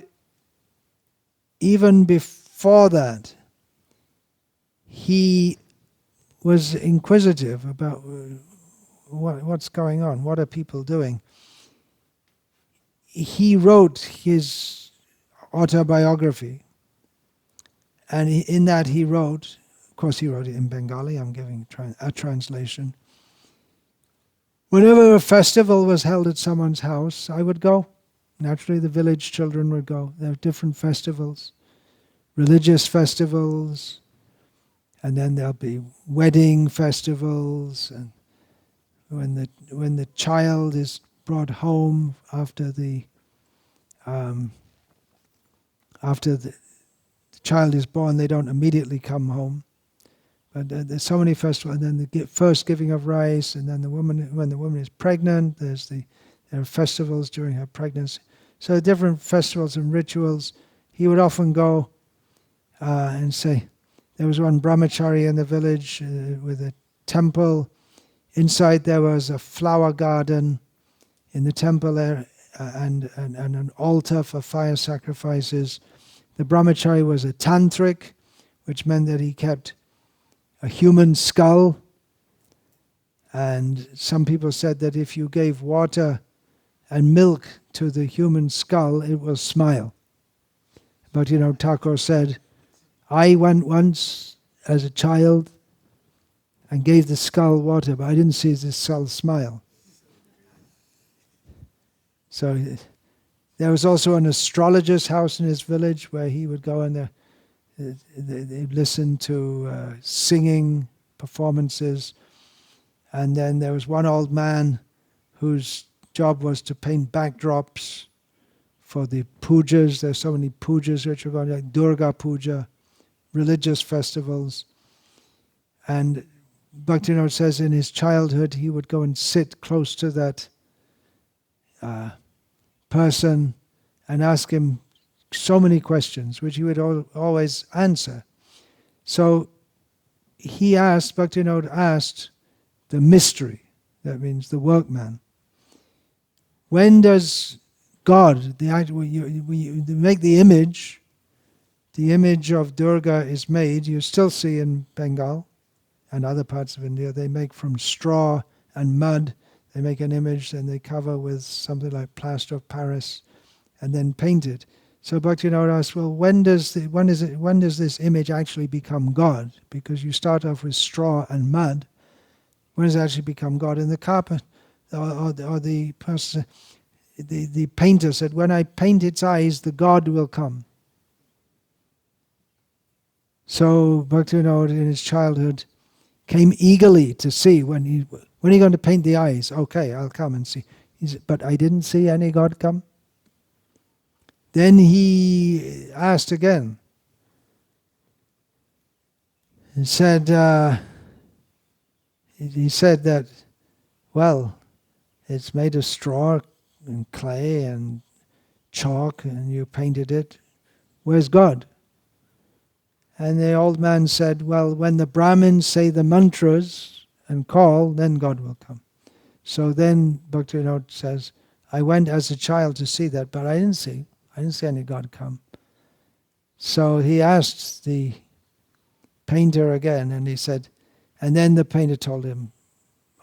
even before that, he was inquisitive about what's going on, what are people doing. He wrote his autobiography, and in that he wrote, of course he wrote it in Bengali, I'm giving a translation. Whenever a festival was held at someone's house, I would go. Naturally, the village children would go. There are different festivals, religious festivals, and then there'll be wedding festivals, and when the child is brought home after the child is born, they don't immediately come home. But there's so many festivals, and then the first giving of rice, and then when the woman is pregnant, there are festivals during her pregnancy. So different festivals and rituals. He would often go and say, there was one brahmachari in the village with a temple. Inside there was a flower garden in the temple there, and an altar for fire sacrifices. The brahmachari was a tantric, which meant that he kept a human skull. And some people said that if you gave water and milk to the human skull, it will smile. But Thakur said, I went once as a child and gave the skull water, but I didn't see the skull smile. So there was also an astrologer's house in his village where he would go and they'd listen to singing performances. And then there was one old man whose job was to paint backdrops for the pujas. There's so many pujas which are going, like Durga Puja, religious festivals. And Bhaktivinoda says in his childhood he would go and sit close to that person and ask him so many questions, which he would always answer. So Bhaktivinoda asked the mystery, that means the workman, when does God, you make the image of Durga is made, you still see in Bengal and other parts of India, they make from straw and mud, they make an image and they cover with something like plaster of Paris and then paint it. So Bhaktivinoda asked, well, when does this image actually become God? Because you start off with straw and mud. When does it actually become God? And the carpenter, or the person, the painter said, when I paint its eyes, the God will come. So Bhaktivinoda in his childhood came eagerly to see when are you going to paint the eyes? Okay, I'll come and see. He said, but I didn't see any God come. Then he asked again. He said that, well, it's made of straw and clay and chalk and you painted it. Where's God? And the old man said, well, when the Brahmins say the mantras and call, then God will come. So then Bhaktivinoda says, I went as a child to see that, but I didn't see any God come. So he asked the painter again, and he said, and then the painter told him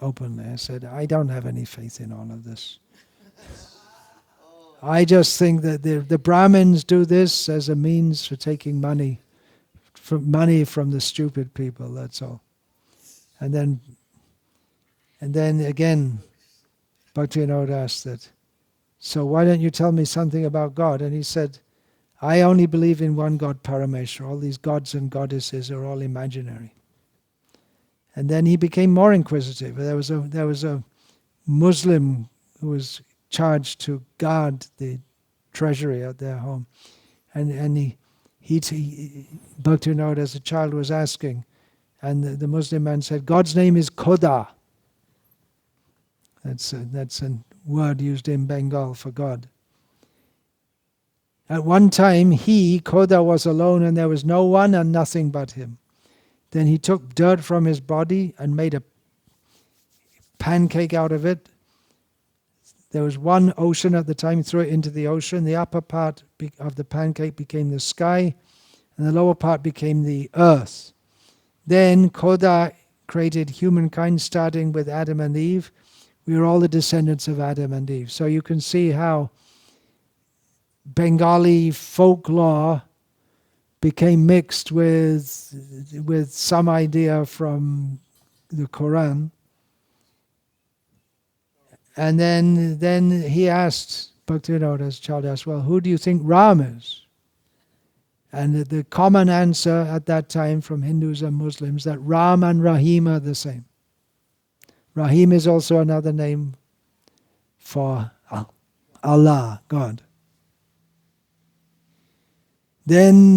openly, I said, I don't have any faith in all of this. I just think that the Brahmins do this as a means for taking money from the stupid people, that's all. And then again, Bhaktivinoda asked that, so why don't you tell me something about God? And he said, I only believe in one God, Parameshwar. All these gods and goddesses are all imaginary. And then he became more inquisitive. There was a Muslim who was charged to guard the treasury at their home. And he Bhaktivinoda as a child was asking, and the Muslim man said, God's name is Khuda. That's a word used in Bengal for God. At one time, Khuda, was alone and there was no one and nothing but him. Then he took dirt from his body and made a pancake out of it. There was one ocean at the time, he threw it into the ocean. The upper part of the pancake became the sky, and the lower part became the earth. Then Khuda created humankind, starting with Adam and Eve. We are all the descendants of Adam and Eve. So you can see how Bengali folklore became mixed with some idea from the Quran. And then he asked, Bhaktivinoda as a child asked, well, who do you think Ram is? And the common answer at that time from Hindus and Muslims that Ram and Rahim are the same. Rahim is also another name for Allah, God. Then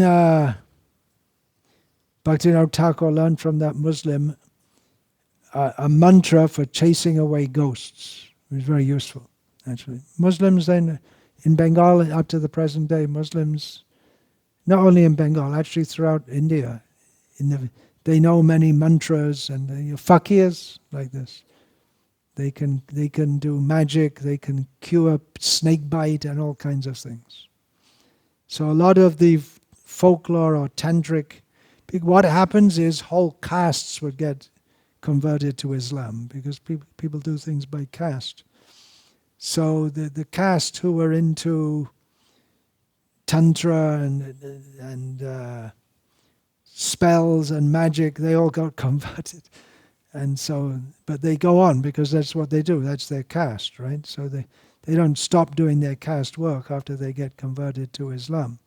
Bhaktivinoda Thakur learned from that Muslim a mantra for chasing away ghosts. It was very useful, actually. Muslims then, in Bengal up to the present day, Muslims, not only in Bengal, actually throughout India, they know many mantras and fakirs like this. They can do magic, they can cure snake bite and all kinds of things. So a lot of the folklore or tantric, what happens is whole castes would get converted to Islam because people do things by caste. So the caste who were into tantra and spells and magic, they all got converted. And so, but they go on because that's what they do. That's their caste, right? So they don't stop doing their caste work after they get converted to Islam.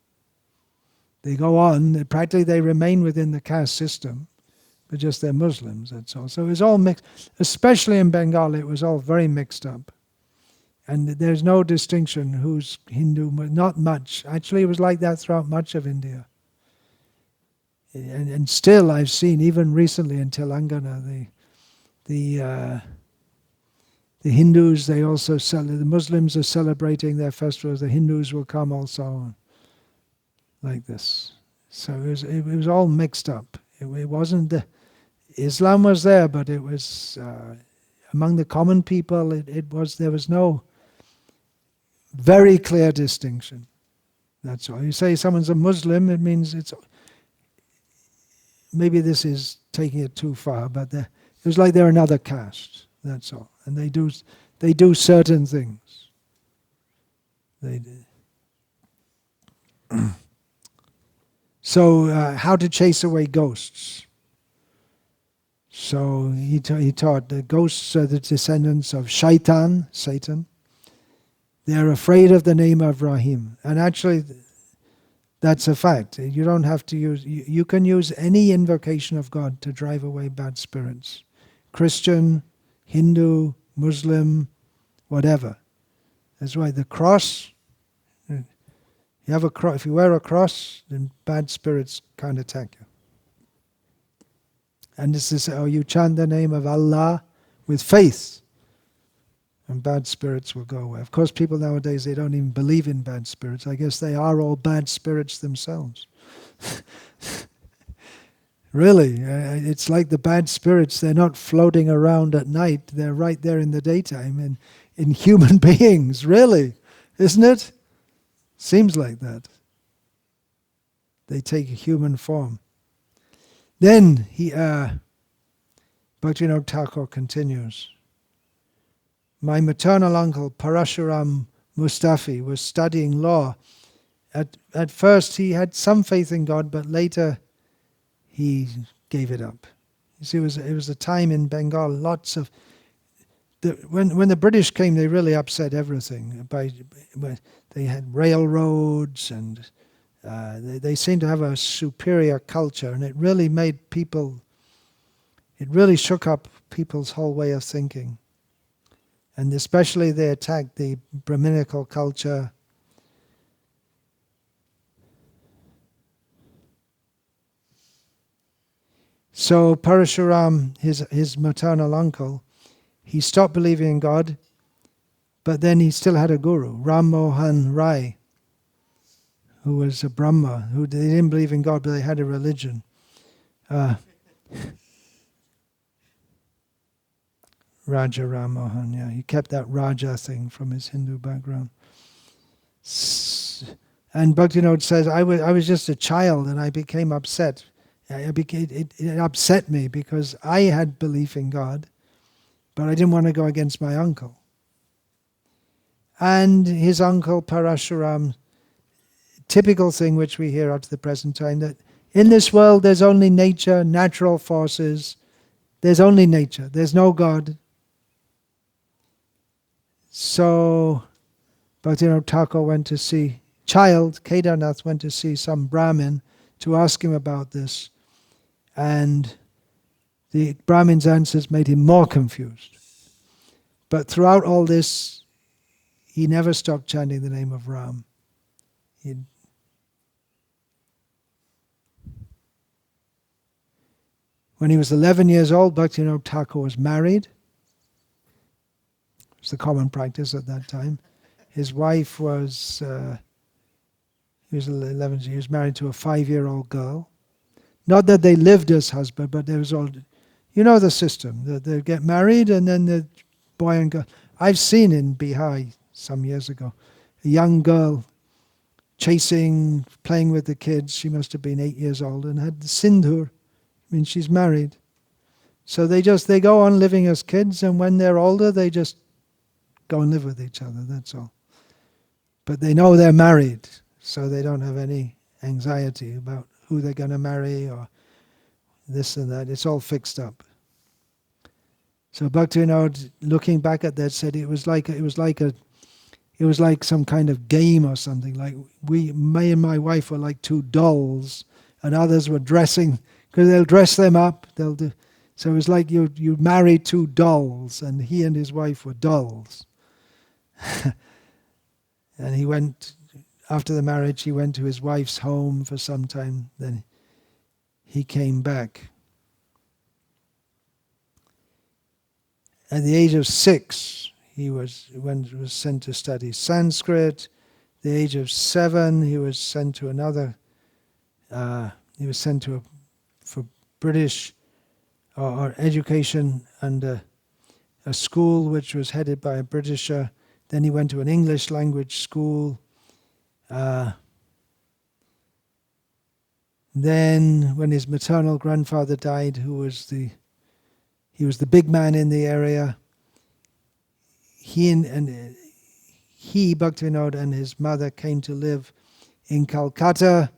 They go on, practically they remain within the caste system, but just they're Muslims, that's all. So it was all mixed, especially in Bengal, it was all very mixed up. And there's no distinction who's Hindu, not much. Actually, it was like that throughout much of India. And still I've seen, even recently in Telangana, the Hindus, they also the Muslims are celebrating their festivals, the Hindus will come also, like this. So it was all mixed up. It wasn't Islam was there, but it was among the common people. There was no very clear distinction. That's all. You say someone's a Muslim, it means it's. Maybe this is taking it too far, but it was like they're another caste. That's all, and they do certain things. They do. So, how to chase away ghosts? So he taught the ghosts are the descendants of Satan. They are afraid of the name of Rahim, and actually, that's a fact. You don't have to use. You can use any invocation of God to drive away bad spirits. Christian, Hindu, Muslim, whatever. That's why the cross. You have a cross. If you wear a cross, then bad spirits can't attack you. And this is how you chant the name of Allah with faith, and bad spirits will go away. Of course, people nowadays, they don't even believe in bad spirits. I guess they are all bad spirits themselves. Really, it's like the bad spirits, they're not floating around at night, they're right there in the daytime, and in human beings, really, isn't it? Seems like that. They take a human form. Then Bhaktivinoda Thakur continues. My maternal uncle, Parashuram Mustafi, was studying law. At first he had some faith in God, but later he gave it up. You see, it was a time in Bengal, lots of... When the British came, they really upset everything. They had railroads, and they seemed to have a superior culture, and it really made people... It really shook up people's whole way of thinking. And especially they attacked the Brahminical culture. So Parashuram, his maternal uncle, he stopped believing in God, but then he still had a guru, Ram Mohan Rai, who was a Brahma, who they didn't believe in God, but they had a religion. Raja Ram Mohan, yeah. He kept that Raja thing from his Hindu background. And Bhaktivinoda says, I was just a child and I became upset. It upset me because I had belief in God, but I didn't want to go against my uncle. And his uncle Parashuram, typical thing which we hear up to the present time, that in this world there's only nature, natural forces, there's only nature, there's no God. So Bhaktivinoda Thakur went to see, Kedarnath went to see some Brahmin to ask him about this. And the Brahmin's answers made him more confused. But throughout all this, he never stopped chanting the name of Ram. When he was 11 years old, Bhaktivinoda Thakur was married. It was the common practice at that time. His wife was, he was 11, he was married to a 5-year-old girl. Not that they lived as husband, but there was all, you know the system. They get married and then the boy and girl. I've seen in Bihar some years ago, a young girl chasing, playing with the kids. She must have been 8 years old and had the sindoor. I mean, she's married. So they go on living as kids, and when they're older, they just go and live with each other, that's all. But they know they're married, so they don't have any anxiety about who they're going to marry or this and that. It's all fixed up. So Bhaktivinoda, looking back at that, said it was like some kind of game or something. Like me and my wife were like two dolls, and others were dressing, because they'll dress them up. They'll do. So it was like you married two dolls, and he and his wife were dolls. And he went, after the marriage, he went to his wife's home for some time. Then he came back. At the age of 6, he was sent to study Sanskrit. At the age of 7, he was sent to another. He was sent to for British or education under a school which was headed by a Britisher. Then he went to an English language school. Then, when his maternal grandfather died, he was the big man in the area. He, Bhaktivinoda, and his mother came to live in Calcutta,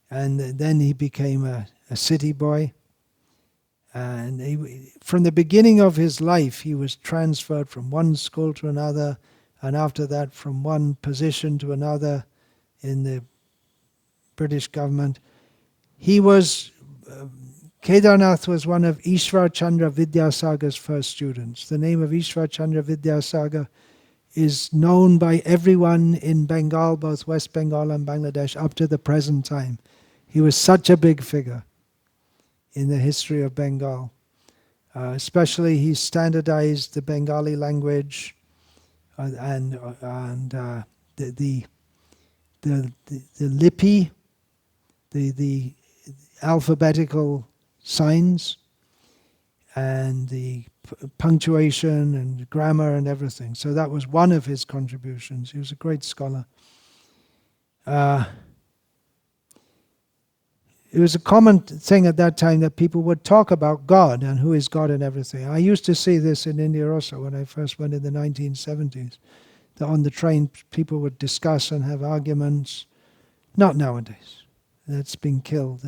and then he became a city boy. And from the beginning of his life, he was transferred from one school to another, and after that from one position to another in the British government. Kedarnath was one of Ishwar Chandra Vidyasagar's first students. The name of Ishwar Chandra Vidyasagar is known by everyone in Bengal, both West Bengal and Bangladesh, up to the present time. He was such a big figure in the history of Bengal. Especially he standardized the Bengali language and the lipi, the alphabetical signs, and the punctuation and grammar and everything. So that was one of his contributions. He was a great scholar. It was a common thing at that time that people would talk about God and who is God and everything. I used to see this in India also when I first went in the 1970s. That on the train people would discuss and have arguments. Not nowadays. That's been killed.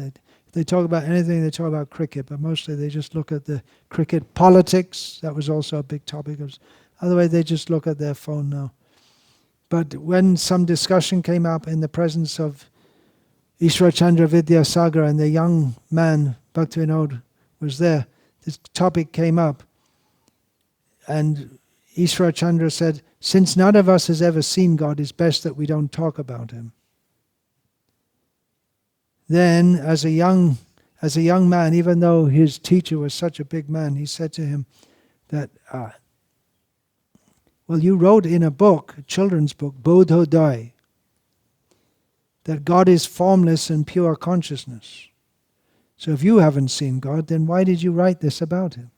They talk about anything, they talk about cricket, but mostly they just look at the cricket. Politics, that was also a big topic. Otherwise they just look at their phone now. But when some discussion came up in the presence of Ishwar Chandra Vidyasagar and the young man, Bhaktivinoda, was there, this topic came up. And Ishwar Chandra said, since none of us has ever seen God, it's best that we don't talk about him. Then, as as a young man, even though his teacher was such a big man, he said to him that, well, you wrote in a book, a children's book, Bodhodaya, that God is formless and pure consciousness. So if you haven't seen God, then why did you write this about Him?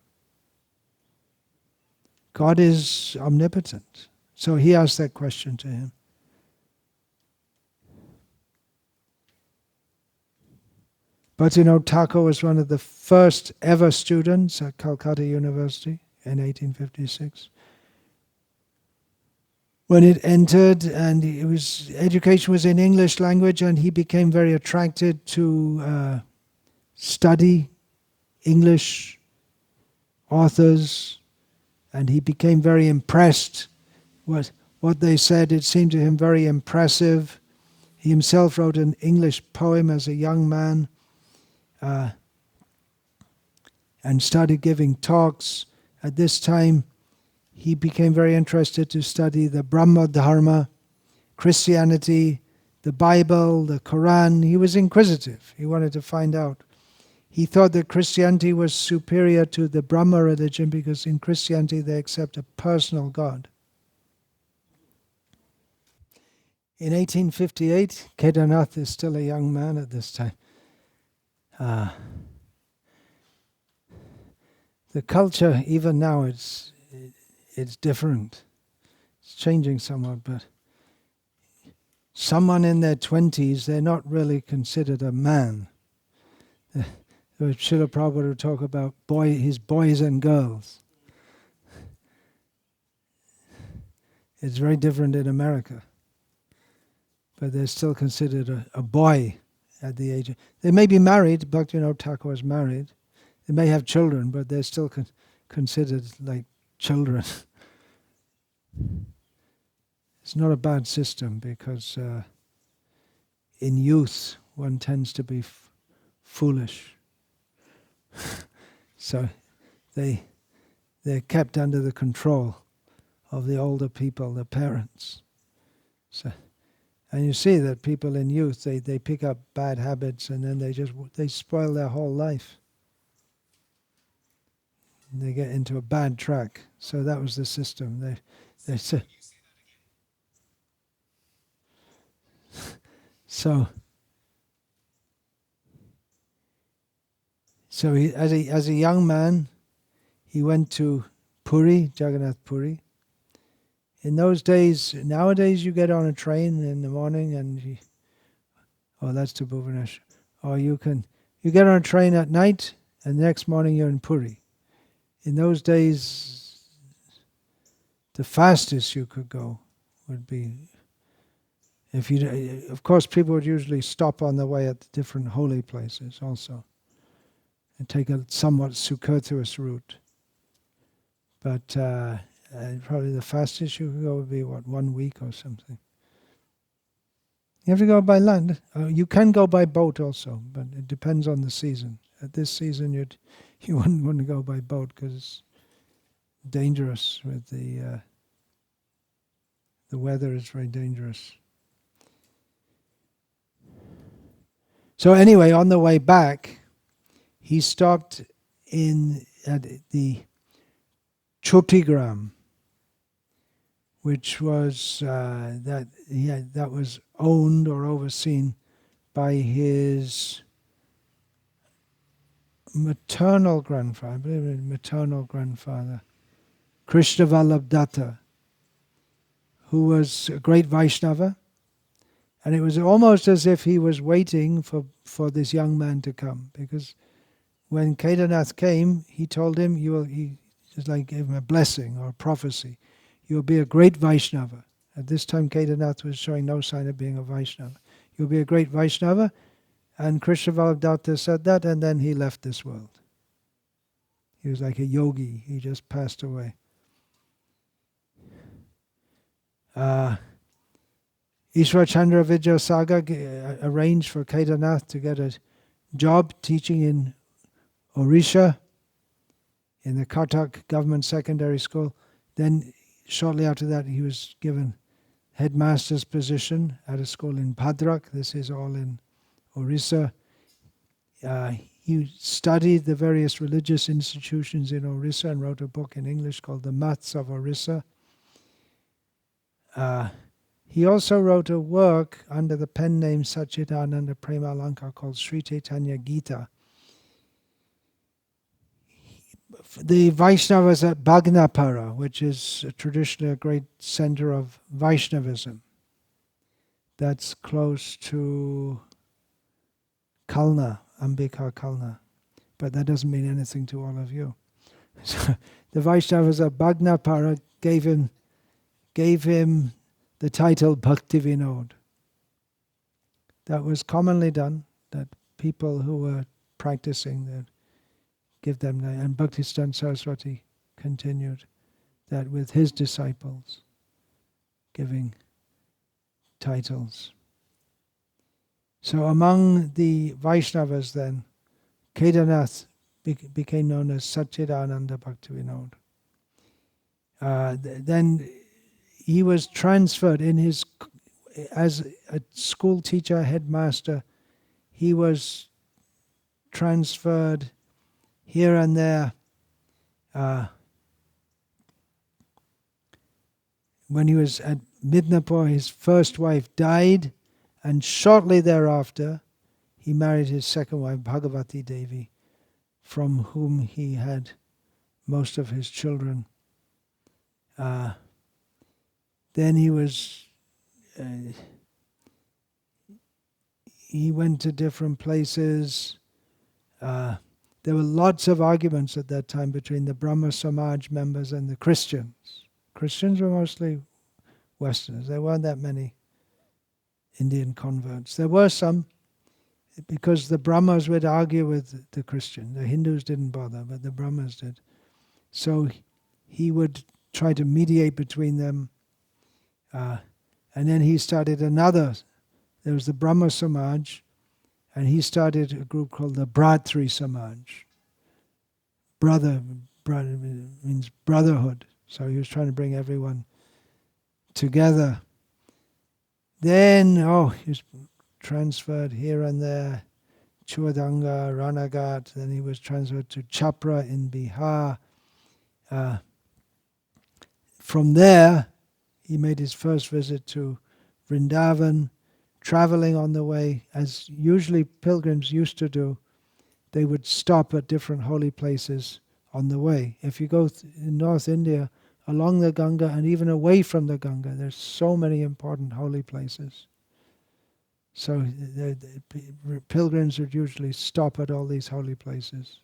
God is omnipotent. So he asked that question to him. Bhaktivinoda Thakur was one of the first ever students at Calcutta University in 1856. When it entered, and education was in English language, and he became very attracted to study English authors, and he became very impressed with what they said. It seemed to him very impressive. He himself wrote an English poem as a young man, and started giving talks. At this time, he became very interested to study the Brahma Dharma, Christianity, the Bible, the Quran. He was inquisitive. He wanted to find out. He thought that Christianity was superior to the Brahma religion because in Christianity they accept a personal God. In 1858, Kedarnath is still a young man at this time. The culture, even now, it's different. It's changing somewhat, but someone in their 20s, they're not really considered a man. Srila Prabhupada would talk about his boys and girls. It's very different in America. But they're still considered a boy at the age. They may be married. Bhaktivinoda Thakur was married. They may have children, but they're still considered like children. It's not a bad system because in youth one tends to be foolish. So they're kept under the control of the older people, the parents. So, and you see that people in youth, they pick up bad habits and then they spoil their whole life. They get into a bad track. So that was the system. They said. So he, as a young man, he went to Puri, Jagannath Puri. In those days, nowadays you get on a train in the morning and that's to Bhubaneswar. Or you get on a train at night and the next morning you're in Puri. In those days, the fastest you could go would be, of course people would usually stop on the way at the different holy places also and take a somewhat circuitous route. But probably the fastest you could go would be, 1 week or something. You have to go by land. You can go by boat also, but it depends on the season. At this season, you wouldn't want to go by boat because it's dangerous with the weather is very dangerous. So anyway, on the way back, he stopped at the Chotigram, which was that was owned or overseen by his maternal grandfather, I believe his maternal grandfather, Krishna Vallabh, who was a great Vaishnava, and it was almost as if he was waiting for this young man to come, because when Kedarnath came, he told him, he just like gave him a blessing or a prophecy. You'll be a great Vaishnava. At this time, Kedarnath was showing no sign of being a Vaishnava. You'll be a great Vaishnava. And Krishna Vallabh said that, and then he left this world. He was like a yogi. He just passed away. Ishwar Chandra Vidyasagar arranged for Kedarnath to get a job teaching in Odisha, in the Kartak Government Secondary School. Then shortly after that he was given headmaster's position at a school in Bhadrak. This is all in Orissa. He studied the various religious institutions in Orissa and wrote a book in English called The Maths of Orissa. He also wrote a work under the pen name Satchidananda Premalankar called Sri Chaitanya Gita. The Vaishnavas at Bhagnapara, which is traditionally a great center of Vaishnavism, that's close to Kalna, Ambika Kalna. But that doesn't mean anything to all of you. So the Vaishnavas at Bhagnapara gave him the title Bhaktivinoda. That was commonly done, that people who were practicing, they'd give them that. And Bhaktivinoda Saraswati continued that with his disciples, giving titles. So among the Vaishnavas then, Kedarnath became known as Satchidananda Bhaktivinoda. Then he was transferred as a school teacher, headmaster. He was transferred here and there. When he was at Midnapur, his first wife died, and shortly thereafter, he married his second wife, Bhagavati Devi, from whom he had most of his children. Then he went to different places. There were lots of arguments at that time between the Brahma Samaj members and the Christians. Christians were mostly Westerners. There weren't that many Indian converts. There were some, because the Brahmas would argue with the Christian. The Hindus didn't bother, but the Brahmas did. So he would try to mediate between them. And then he started another. There was the Brahma Samaj, and he started a group called the Bhratri Samaj. Brother means brotherhood. So he was trying to bring everyone together. Then, he was transferred here and there, Chuvadanga, Ranagat. Then he was transferred to Chapra in Bihar. From there, he made his first visit to Vrindavan, traveling on the way, as usually pilgrims used to do. They would stop at different holy places on the way. If you go in North India, along the Ganga and even away from the Ganga, there's so many important holy places. So the pilgrims would usually stop at all these holy places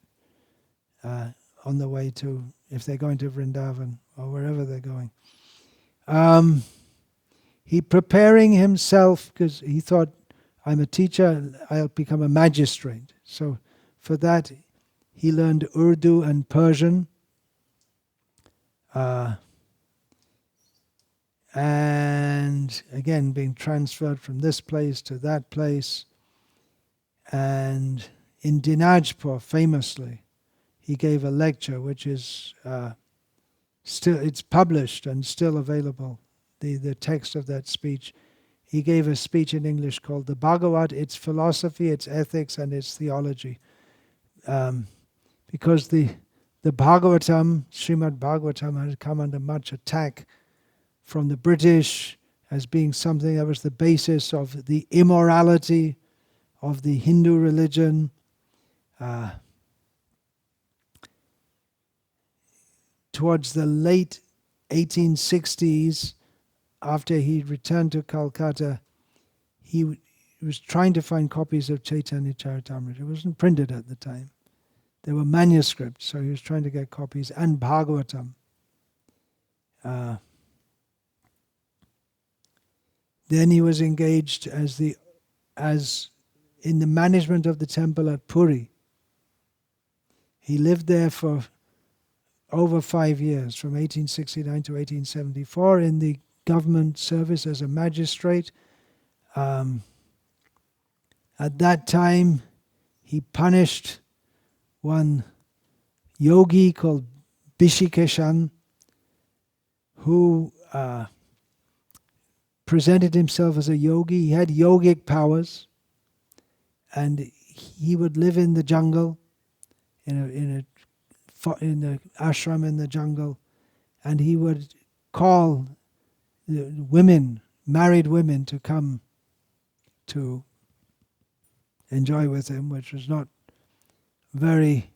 on the way to, if they're going to Vrindavan or wherever they're going. He preparing himself, because he thought, I'm a teacher, I'll become a magistrate. So for that, he learned Urdu and Persian. And again, being transferred from this place to that place. And in Dinajpur, famously, he gave a lecture, which is it's published and still available, the text of that speech. He gave a speech in English called The Bhagavad, Its Philosophy, Its Ethics, and Its Theology. Because the Bhagavatam, Srimad Bhagavatam, had come under much attack from the British as being something that was the basis of the immorality of the Hindu religion. Towards the late 1860s, after he returned to Calcutta, he was trying to find copies of Chaitanya Charitamrita. It wasn't printed at the time. There were manuscripts, so he was trying to get copies, and Bhagavatam. Then he was engaged as in the management of the temple at Puri. He lived there for over 5 years, from 1869 to 1874, in the government service as a magistrate. At that time, he punished one yogi called Bishikeshan, who presented himself as a yogi. He had yogic powers, and he would live in the jungle, in the ashram in the jungle, and he would call the women, married women, to come to enjoy with him, which was not very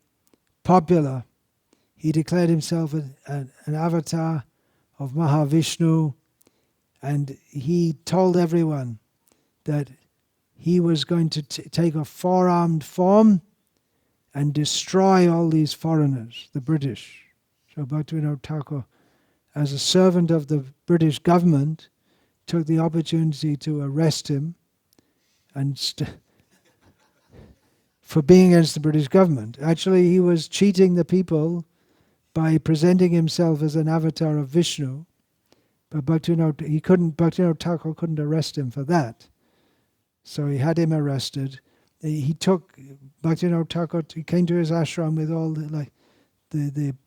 popular. He declared himself an avatar of Mahavishnu, and he told everyone that he was going to take a four-armed form and destroy all these foreigners, the British. So Bhaktivinoda Thakur, as a servant of the British government, took the opportunity to arrest him and for being against the British government. Actually, he was cheating the people by presenting himself as an avatar of Vishnu, but Bhaktivinoda Thakur couldn't arrest him for that. So he had him arrested. He took Bhaktivinoda Thakur. He came to his ashram with all the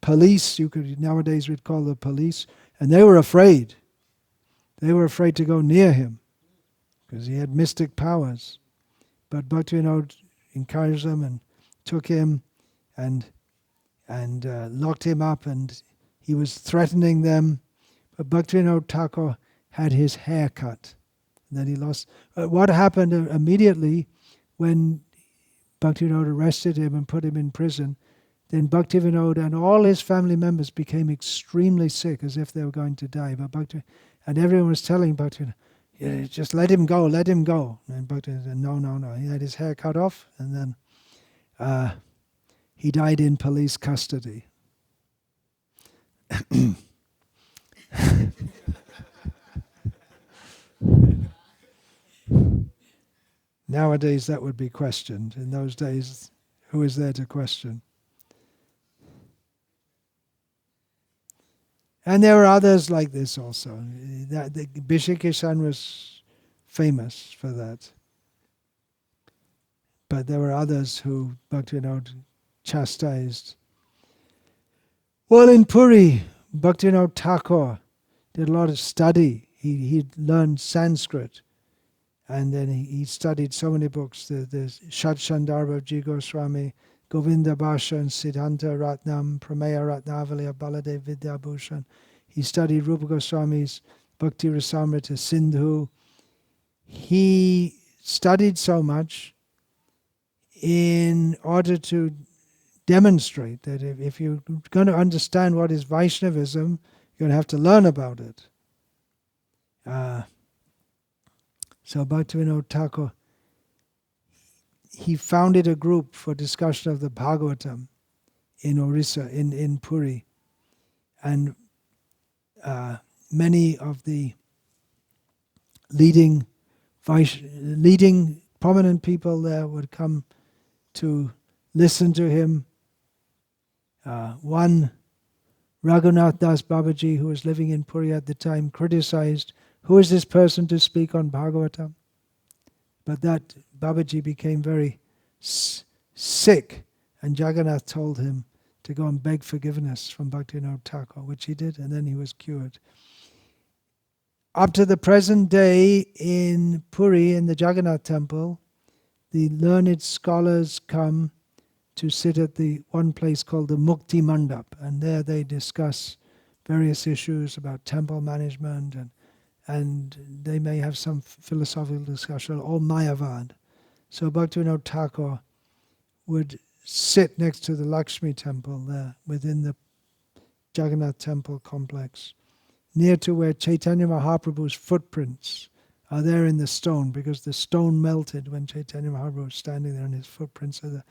police. Nowadays we'd call the police, and they were afraid. They were afraid to go near him because he had mystic powers. But Bhaktivinoda encouraged them and took him and locked him up, and he was threatening them. But Bhaktivinoda Thakur had his hair cut. And then he lost. What happened immediately when Bhaktivinoda arrested him and put him in prison, then Bhaktivinoda and all his family members became extremely sick, as if they were going to die. And everyone was telling Bhaktivinoda, yeah, just let him go, let him go. And Bhaktivinoda said, no. He had his hair cut off, and then he died in police custody. Nowadays that would be questioned. In those days, who is there to question? And there were others like this also. Bishikishan was famous for that. But there were others who Bhaktivinoda chastised. Well, in Puri, Bhaktivinoda Thakur did a lot of study. He learned Sanskrit. And then he studied so many books, the Shat Shandarbha of G. Goswami, Govinda Bhasha and Siddhanta Ratnam, Prameya Ratnavali of Baladev Vidyabhushan. He studied Rupa Goswami's Bhakti Rasamrita Sindhu. He studied so much in order to demonstrate that if you're going to understand what is Vaishnavism, you're going to have to learn about it. So Bhaktivinoda Thakur, he founded a group for discussion of the Bhagavatam in Orissa, in Puri. And many of the leading prominent people there would come to listen to him. One, Raghunath Das Babaji, who was living in Puri at the time, criticized, who is this person to speak on Bhagavatam? But that Babaji became very sick, and Jagannath told him to go and beg forgiveness from Bhaktivinoda Thakur, which he did, and then he was cured. Up to the present day in Puri, in the Jagannath temple, the learned scholars come to sit at the one place called the Mukti Mandap, and there they discuss various issues about temple management, and they may have some philosophical discussion, or Mayavad. So Bhaktivinoda Thakur would sit next to the Lakshmi temple there, within the Jagannath temple complex, near to where Chaitanya Mahaprabhu's footprints are there in the stone, because the stone melted when Chaitanya Mahaprabhu was standing there, and his footprints are there.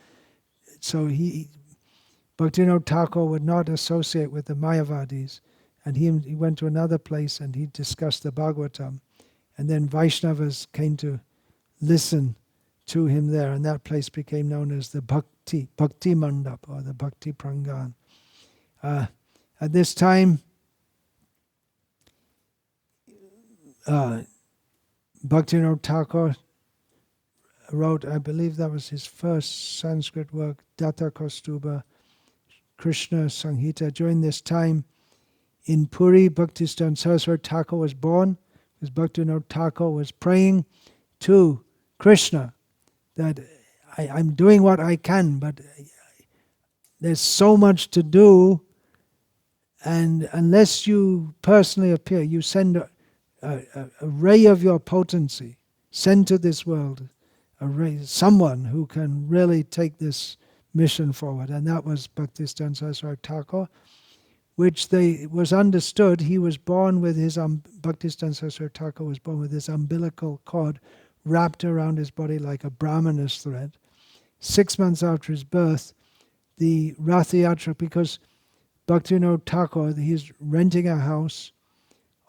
So Bhaktivinoda Thakur would not associate with the Mayavadis, and he went to another place and he discussed the Bhagavatam, and then Vaishnavas came to listen to him there, and that place became known as the Bhakti Mandap, or the Bhakti Prangan. At this time, Bhaktivinoda Thakur wrote, I believe that was his first Sanskrit work, Datta Kaustubha Krishna Sanghita. During this time in Puri, Bhaktistan Saraswati Thakur was born, because Bhaktivinoda Thakur was praying to Krishna that I'm doing what I can, but there's so much to do, and unless you personally appear, you send a ray of your potency, send to this world someone who can really take this mission forward. And that was Bhaktisiddhanta Saraswati Thakur, which was understood. He was born with his, Bhaktisiddhanta Saraswati Thakur was born with his umbilical cord wrapped around his body like a brahmana's thread. 6 months after his birth, the Rath Yatra, because Bhaktivinoda Thakur, he's renting a house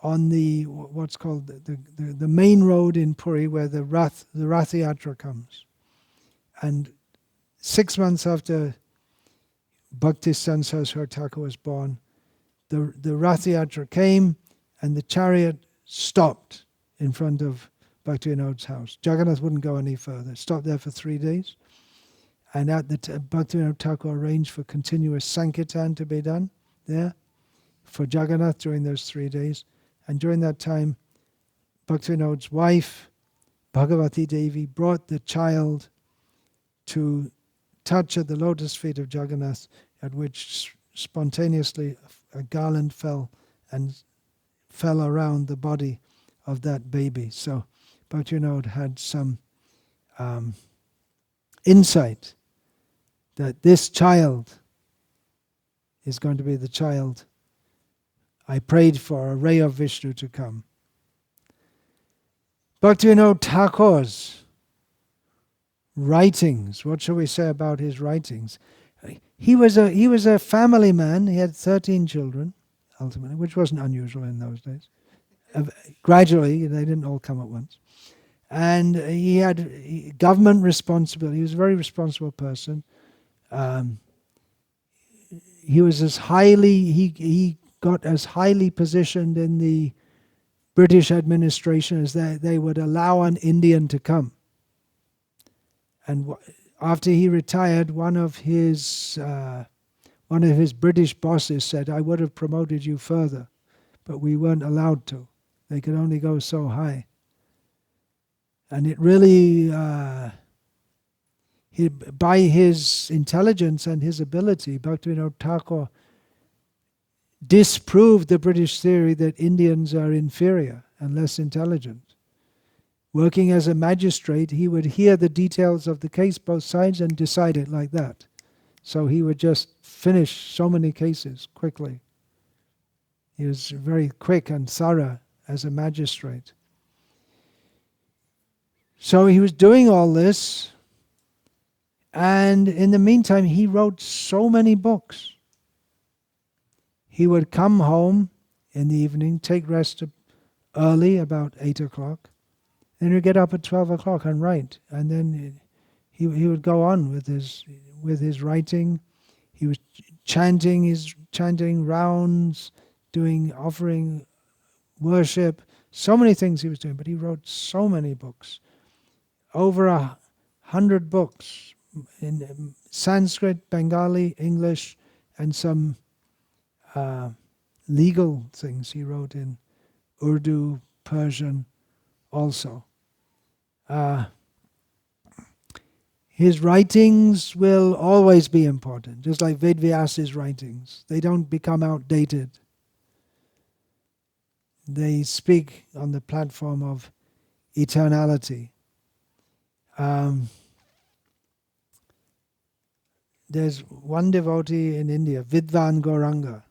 on the what's called the main road in Puri where the Rath Yatra comes. And 6 months after Bhaktisiddhanta Saraswati Thakur was born, the Rath Yatra came and the chariot stopped in front of Bhaktivinoda's house. Jagannath wouldn't go any further. Stopped there for 3 days. And at the Bhaktivinoda Thakur arranged for continuous Sankirtan to be done there for Jagannath during those 3 days. And during that time, Bhaktivinoda's wife, Bhagavati Devi, brought the child to touch at the lotus feet of Jagannath, at which spontaneously a garland fell around the body of that baby. So Bhaktivinoda had some insight that this child is going to be the child I prayed for, a ray of Vishnu to come. Bhaktivinoda Thakur's writings, what shall we say about his writings? He was a family man. He had 13 children, ultimately, which wasn't unusual in those days. Gradually, they didn't all come at once. And he had government responsibility. He was a very responsible person. He was he got as highly positioned in the British administration as they would allow an Indian to come. And after he retired, one of his British bosses said, "I would have promoted you further, but we weren't allowed to. They could only go so high." And it really, by his intelligence and his ability, Bhaktivinoda Thakur disproved the British theory that Indians are inferior and less intelligent. Working as a magistrate, he would hear the details of the case, both sides, and decide it like that. So he would just finish so many cases quickly. He was very quick and thorough as a magistrate. So he was doing all this, and in the meantime, he wrote so many books. He would come home in the evening, take rest early, about 8 o'clock. Then he'd get up at 12 o'clock and write. And then he would go on with his writing. He was chanting rounds, offering worship, so many things he was doing. But he wrote so many books, over 100 books in Sanskrit, Bengali, English, and some legal things he wrote in Urdu, Persian also. His writings will always be important, just like Vedvyasa's writings. They don't become outdated. They speak on the platform of eternality. There's one devotee in India, Vidvan Gauranga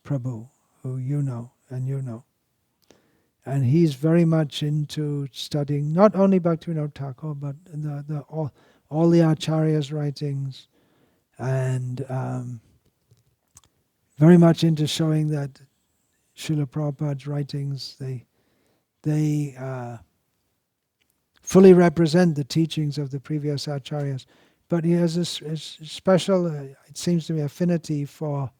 Prabhu, who you know and you know. And he's very much into studying not only Bhaktivinoda Thakur, but all the Acharyas' writings, and very much into showing that Srila Prabhupada's writings, they fully represent the teachings of the previous Acharyas. But he has a special, it seems to me, affinity for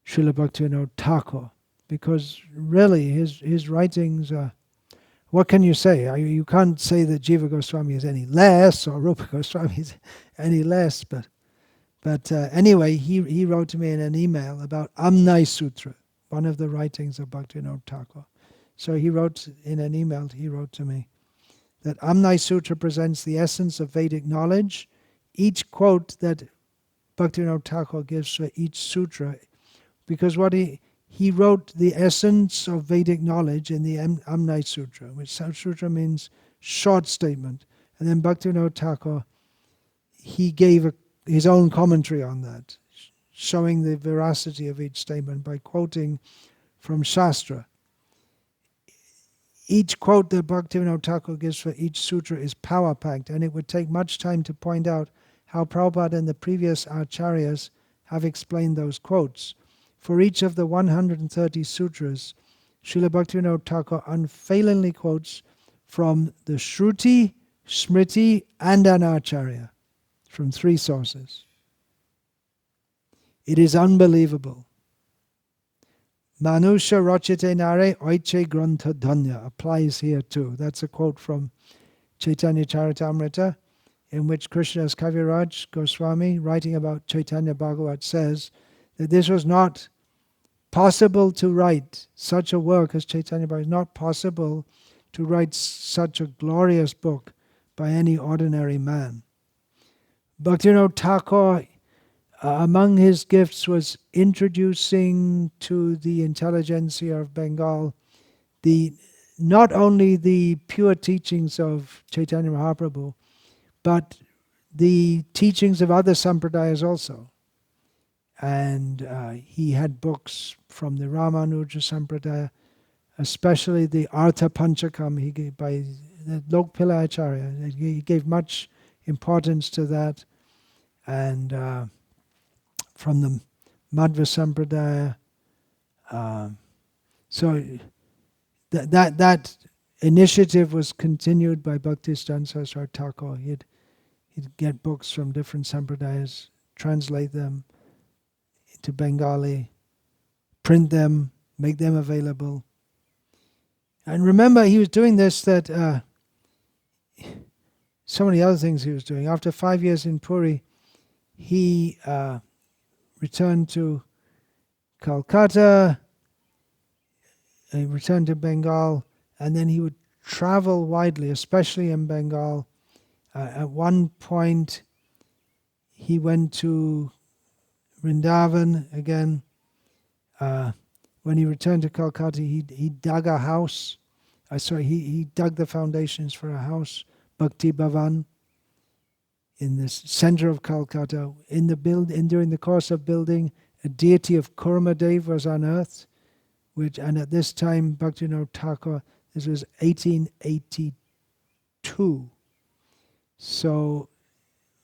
Srila Bhaktivinoda Thakur, because really his writings are, what can you say? You can't say that Jiva Goswami is any less, or Rupa Goswami is any less, but anyway, he wrote to me in an email about Amnai Sutra, one of the writings of Bhaktivinoda Thakur. So he wrote in an email, he wrote to me that Amnai Sutra presents the essence of Vedic knowledge. Each quote that Bhaktivinoda Thakur gives for each sutra, because what he wrote the essence of Vedic knowledge in the Amnai Sutra, which sutra means short statement. And then Bhaktivinoda Thakur, he gave his own commentary on that, showing the veracity of each statement by quoting from Shastra. Each quote that Bhaktivinoda Thakur gives for each sutra is power-packed, and it would take much time to point out how Prabhupada and the previous acharyas have explained those quotes. For each of the 130 sutras, Srila Bhaktivinoda Thakur unfailingly quotes from the Shruti, Smriti, and an acharya, from 3 sources. It is unbelievable. Manusha Rachite Nare Oiche Grantha Dhanya applies here too. That's a quote from Chaitanya Charitamrita, in which Krishnadas Kaviraj Goswami, writing about Chaitanya Bhagavat, says that this was not possible to write such a work as Chaitanya Bhagavat. It's not possible to write such a glorious book by any ordinary man. Bhaktivinoda Thakur, among his gifts was introducing to the intelligentsia of Bengal not only the pure teachings of Chaitanya Mahaprabhu, but the teachings of other sampradayas also. And he had books from the Ramanuja Sampradaya, especially the Artha Panchakam he gave by the Lokpila Acharya. He gave much importance to that. And from the Madhva Sampradaya. So that initiative was continued by Bhaktisiddhanta Saraswati Thakur. He'd get books from different sampradayas, translate them into Bengali, print them, make them available. And remember, he was doing this, that so many other things he was doing. After 5 years in Puri, he returned to Calcutta, he returned to Bengal, and then he would travel widely, especially in Bengal. At one point, he went to Vrindavan again. When he returned to Calcutta, he dug a house. He dug the foundations for a house, Bhakti Bhavan, in the center of Calcutta. During the course of building, a deity of Kurmadev was unearthed, and at this time, Bhaktivinoda Thakur, this was 1882. So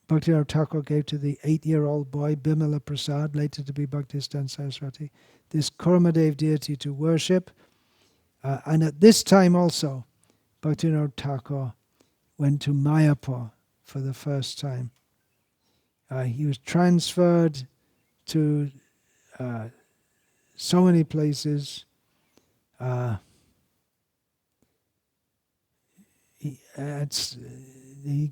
Bhaktivinoda Thakur gave to the 8-year-old boy, Bimala Prasad, later to be Bhaktisiddhanta Saraswati, this Kurmadev deity to worship. And at this time also, Bhaktivinoda Thakur went to Mayapur for the first time. He was transferred to so many places. He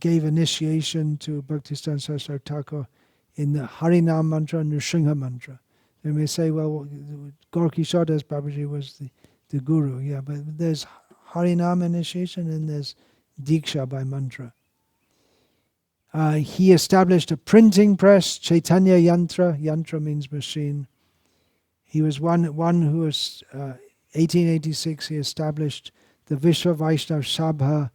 gave initiation to Bhaktisiddhanta Saraswati Thakur in the Harinam mantra and Nrsimha mantra. They may say, well, Gorky Shodas Babaji was the guru. Yeah, but there's Harinam initiation and there's Diksha by mantra. He established a printing press, Chaitanya Yantra. Yantra means machine. He was one who was, 1886, he established the Vishwa Vaishnav Sabha.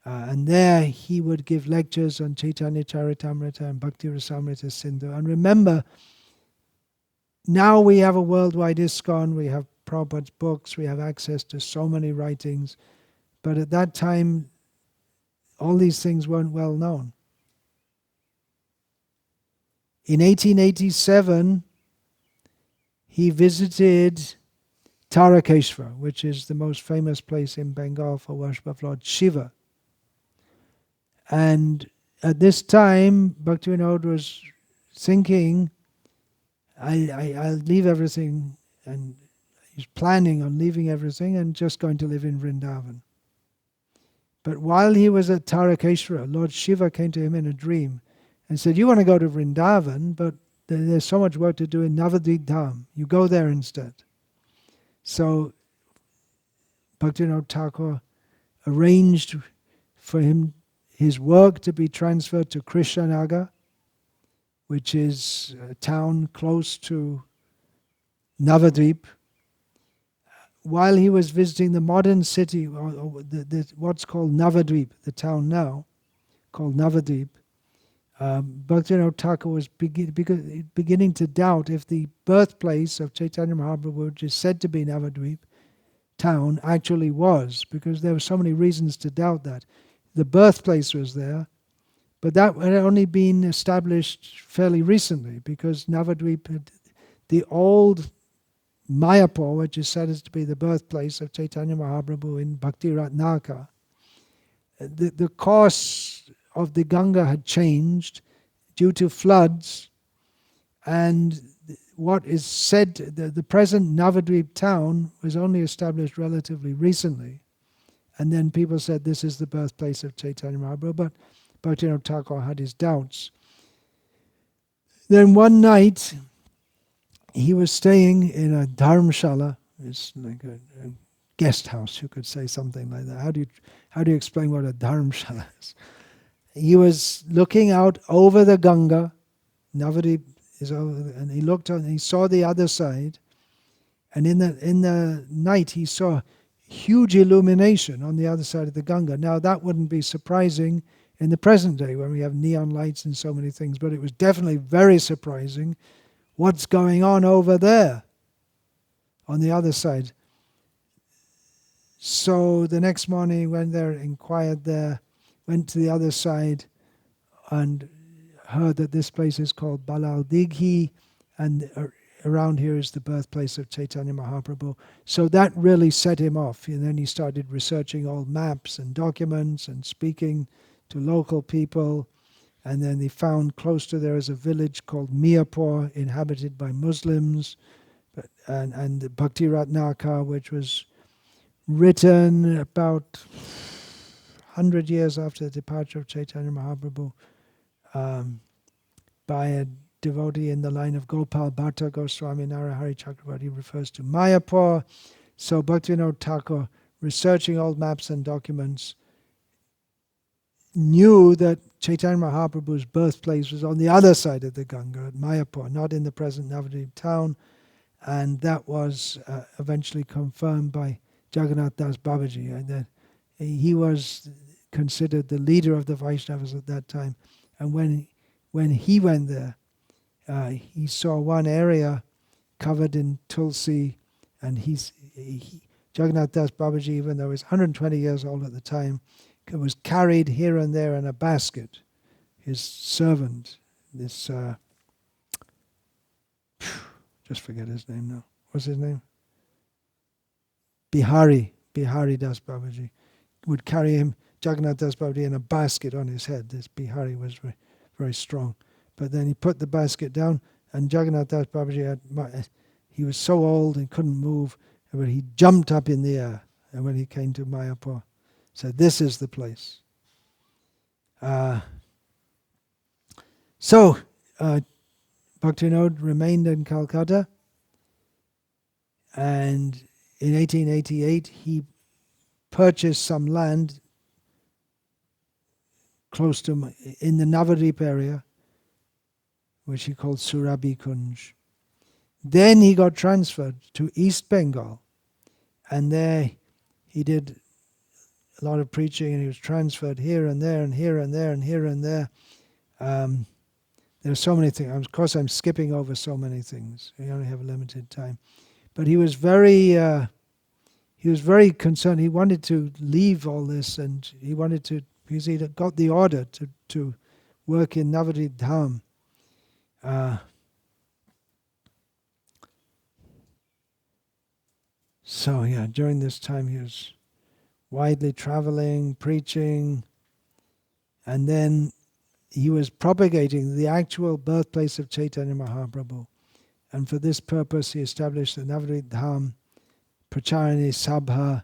And there he would give lectures on Chaitanya Charitamrita and Bhakti Rasamrita Sindhu. And remember, now we have a worldwide ISKCON, we have Prabhupada's books, we have access to so many writings. But at that time, all these things weren't well known. In 1887, he visited Tarakeshwar, which is the most famous place in Bengal for worship of Lord Shiva. And at this time, Bhaktivinoda was thinking, I'll leave everything, and he's planning on leaving everything and just going to live in Vrindavan. But while he was at Tarakeshwara, Lord Shiva came to him in a dream and said, you want to go to Vrindavan, but there's so much work to do in Navadvip Dham. You go there instead. So Bhaktivinoda Thakur arranged for his work to be transferred to Krishnanagar, which is a town close to Navadvip. While he was visiting the modern city, what's called Navadvip, the town now, called Navadvip, Bhaktivinoda Thakur was beginning to doubt if the birthplace of Chaitanya Mahaprabhu, which is said to be Navadvip town, actually was, because there were so many reasons to doubt that. The birthplace was there, but that had only been established fairly recently, because Navadvip, the old Mayapur, which is said to be the birthplace of Chaitanya Mahaprabhu in Bhakti Ratnaka, the course of the Ganga had changed due to floods, and what is said, the present Navadvip town was only established relatively recently, and then people said this is the birthplace of Chaitanya Mahaprabhu, but Bhaktivinoda Thakur had his doubts. Then one night, he was staying in a dharmshala. It's like a guest house, you could say, something like that. How do you explain what a dharmshala is? He was looking out over the Ganga. Navadvip is over, and he looked on. And he saw the other side, and in the night he saw huge illumination on the other side of the Ganga. Now that wouldn't be surprising in the present day when we have neon lights and so many things, but it was definitely very surprising. What's going on over there on the other side? So the next morning he went there, inquired there, went to the other side and heard that this place is called Balal Dighi, and around here is the birthplace of Chaitanya Mahaprabhu. So that really set him off. And then he started researching old maps and documents and speaking to local people. And then he found close to there is a village called Miapur, inhabited by Muslims, and the Bhakti Ratnaka, which was written about 100 years after the departure of Chaitanya Mahaprabhu by a devotee in the line of Gopal Bhatta Goswami. Narahari Chakravarti refers to Mayapur. So Bhaktivinoda Thakur, researching old maps and documents, knew that Chaitanya Mahaprabhu's birthplace was on the other side of the Ganga, at Mayapur, not in the present Navadvip town, and that was eventually confirmed by Jagannath Das Babaji. And that he was considered the leader of the Vaishnavas at that time. And when he went there, he saw one area covered in tulsi, and Jagannath Das Babaji, even though he was 120 years old at the time, was carried here and there in a basket. His servant, this, just forget his name now. What's his name? Bihari Das Babaji, would carry him, Jagannath Das Babaji, in a basket on his head. This Bihari was very, very strong. But then he put the basket down, and Jagannath Das Babaji he was so old and couldn't move, but he jumped up in the air. And when he came to Mayapur, said, "This is the place." So Bhaktivinoda remained in Calcutta, and in 1888 he purchased some land close to in the Navadvip area, which he called Surabhi Kunj. Then he got transferred to East Bengal, and there he did a lot of preaching, and he was transferred here and there and here and there and here and there. There are so many things. Of course, I'm skipping over so many things. We only have a limited time. But he was very concerned. He wanted to leave all this, and he wanted to, because he got the order to work in Navadvip Dham. So yeah, during this time he was widely traveling, preaching, and then he was propagating the actual birthplace of Chaitanya Mahaprabhu. And for this purpose he established the Navadvip Dham Pracharani Sabha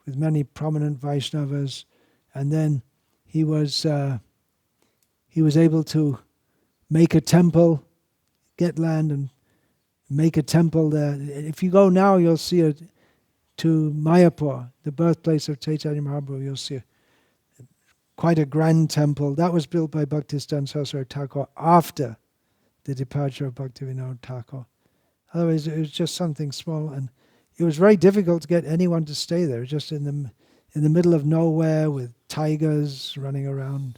with many prominent Vaishnavas, and then he was able to make a temple, get land and make a temple there. If you go now, you'll see it to Mayapur, the birthplace of Chaitanya Mahaprabhu. You'll see a quite a grand temple. That was built by Bhaktisiddhanta Saraswati Thakur after the departure of Bhaktivinoda Thakur. Otherwise, it was just something small, and it was very difficult to get anyone to stay there. Just in the middle of nowhere with tigers running around,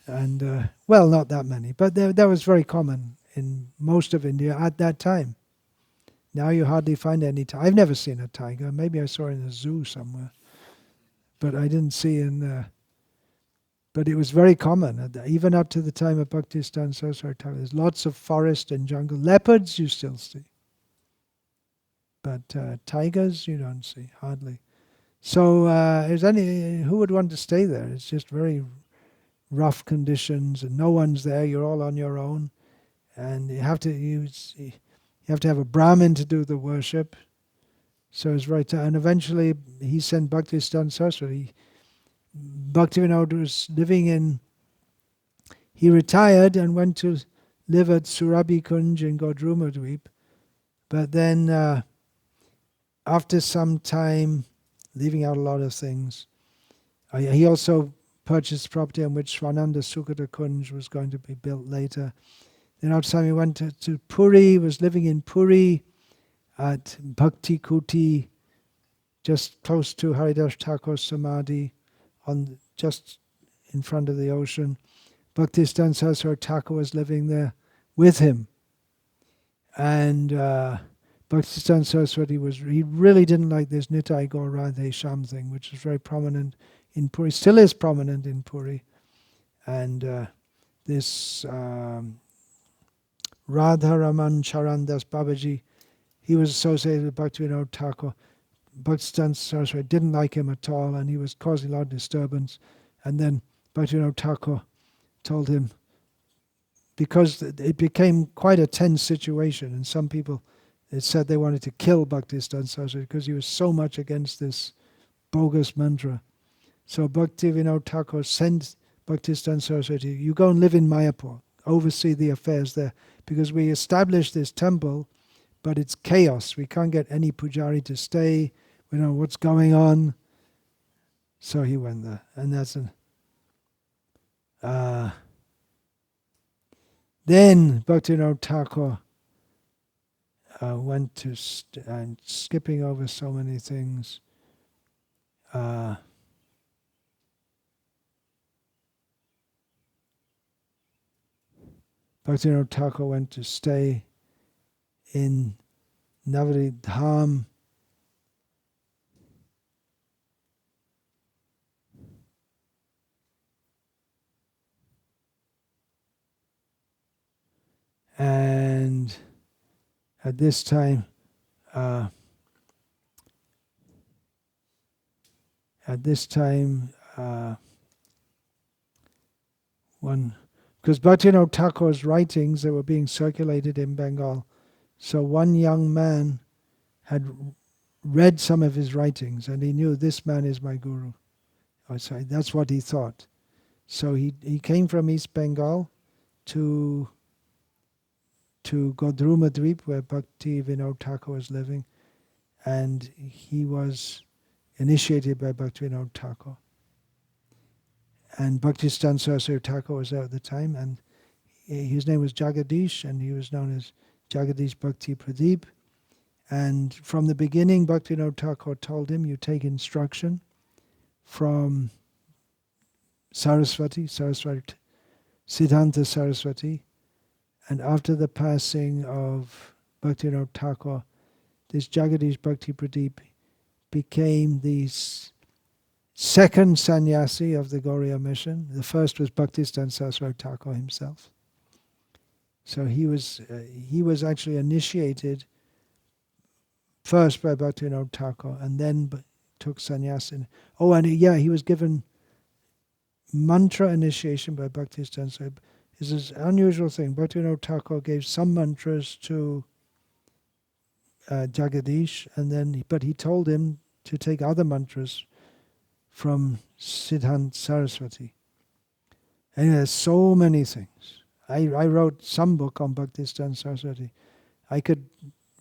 and well, not that many, but that was very common in most of India at that time. Now you hardly find any. I've never seen a tiger. Maybe I saw it in a zoo somewhere, but I didn't see in. But it was very common, even up to the time of Bhaktisiddhanta Saraswati Thakur. There's lots of forest and jungle. Leopards you still see, but tigers you don't see, hardly. So who would want to stay there? It's just very rough conditions, and no one's there. You're all on your own, and you have to have a Brahmin to do the worship. So it's right. And eventually he sent Bhaktisiddhanta Saraswati. Bhaktivinoda was living in. He retired and went to live at Surabhi Kunj in Godrumadweep. But then, after some time, leaving out a lot of things, he also purchased property on which Swananda Sukhata Kunj was going to be built later. Then after some he went to Puri, was living in Puri at Bhakti Kuti, just close to Haridas Thakur's Samadhi, just in front of the ocean. Bhaktisiddhanta Saraswati Thakur was living there with him. And Bhaktisiddhanta Saraswati he really didn't like this Nitai Gaur Radhe Sham thing, which is very prominent in Puri, still is prominent in Puri. And this Radha Raman Charandas Babaji, he was associated with Bhaktivinoda Thakur. Bhaktisiddhanta Saraswati didn't like him at all, and he was causing a lot of disturbance. And then Bhaktivinoda Thakur told him, because it became quite a tense situation, and some people said they wanted to kill Bhaktisiddhanta Saraswati because he was so much against this bogus mantra. So Bhaktivinoda Thakur sent Bhaktisiddhanta Saraswati, you go and live in Mayapur, oversee the affairs there, because we established this temple, but it's chaos. We can't get any pujari to stay. We don't know what's going on. So he went there. And that's then Bhaktivinoda Thakur went to, and skipping over so many things, Bhaktivinoda Thakur went to stay in Navadvip Dham. And at this time, because Bhaktivinoda Thakur's writings, they were being circulated in Bengal. So one young man had read some of his writings, and he knew this man is my guru. So that's what he thought. So he came from East Bengal to Godrumadweep, where Bhaktivinoda Thakur was living, and he was initiated by Bhaktivinoda Thakur. And Bhaktisiddhanta Saraswati Thakur was there at the time, and his name was Jagadish, and he was known as Jagadish Bhakti Pradeep. And from the beginning, Bhaktivinoda Thakur told him, you take instruction from Saraswati, Siddhanta Saraswati. And after the passing of Bhaktivinoda Thakur, this Jagadish Bhakti Pradeep became the second sannyasi of the Gauriya mission. The first was Bhaktisiddhanta Saraswati Thakur himself. So he was actually initiated first by Bhaktivinoda Thakur, and then took sannyasi. Oh, and he was given mantra initiation by Bhaktisiddhanta Saraswati. It's an unusual thing. Bhaktivinoda Thakur gave some mantras to Jagadish, but he told him to take other mantras from Siddhanta Saraswati. And there's so many things. I wrote some book on Bhaktisiddhanta Saraswati. I could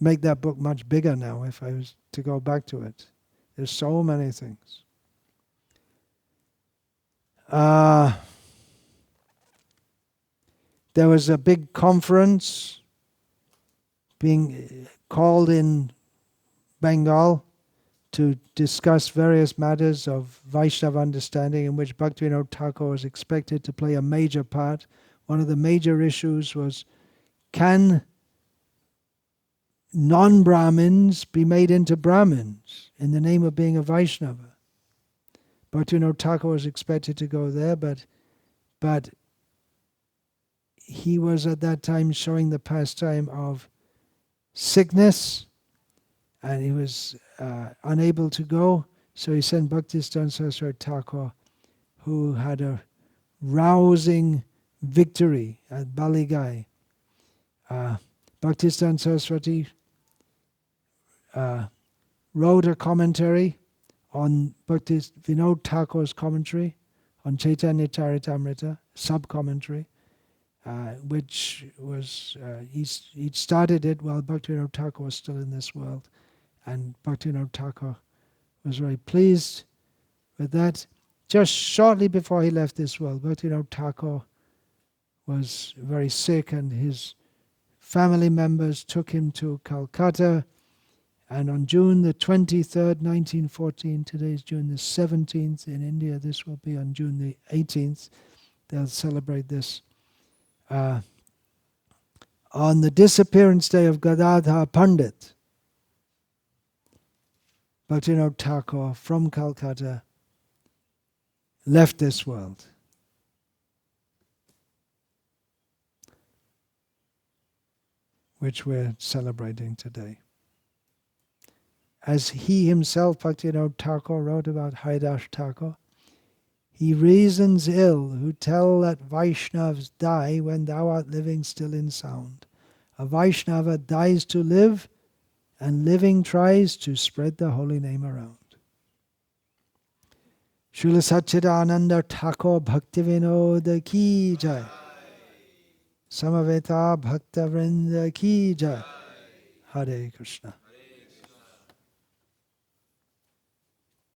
make that book much bigger now if I was to go back to it. There's so many things. There was a big conference being called in Bengal to discuss various matters of Vaishnava understanding, in which Bhaktivinoda Thakur was expected to play a major part. One of the major issues was, can non-Brahmins be made into Brahmins in the name of being a Vaishnava? Bhaktivinoda Thakur was expected to go there, but he was at that time showing the pastime of sickness, and he was unable to go, so he sent Bhaktivinoda Sahasranama Thakur, who had a rousing victory at Baligai. Bhaktivinoda Saraswati wrote a commentary on Bhaktivinoda Thakur's commentary on Chaitanya Charitamrita, sub-commentary, which was, he started it while Bhaktivinoda Thakur was still in this world, and Bhaktivinoda Thakur was very pleased with that. Just shortly before he left this world, Bhaktivinoda Thakur was very sick, and his family members took him to Calcutta, and on June the 23rd, 1914, today is June the 17th in India, this will be on June the 18th, they'll celebrate this. On the disappearance day of Gadadhar Pandit, Bhaktivinoda Thakur from Calcutta left this world. Which we're celebrating today. As he himself, Bhaktivinoda Thakur, wrote about Haridas Thakur, he reasons ill who tell that Vaishnavas die when thou art living still in sound. A Vaishnava dies to live, and living tries to spread the holy name around. Srila Satchidananda Thakur Bhaktivinoda ki jai. Samaveta Bhakta Vrinda ki jai. Hare Krishna.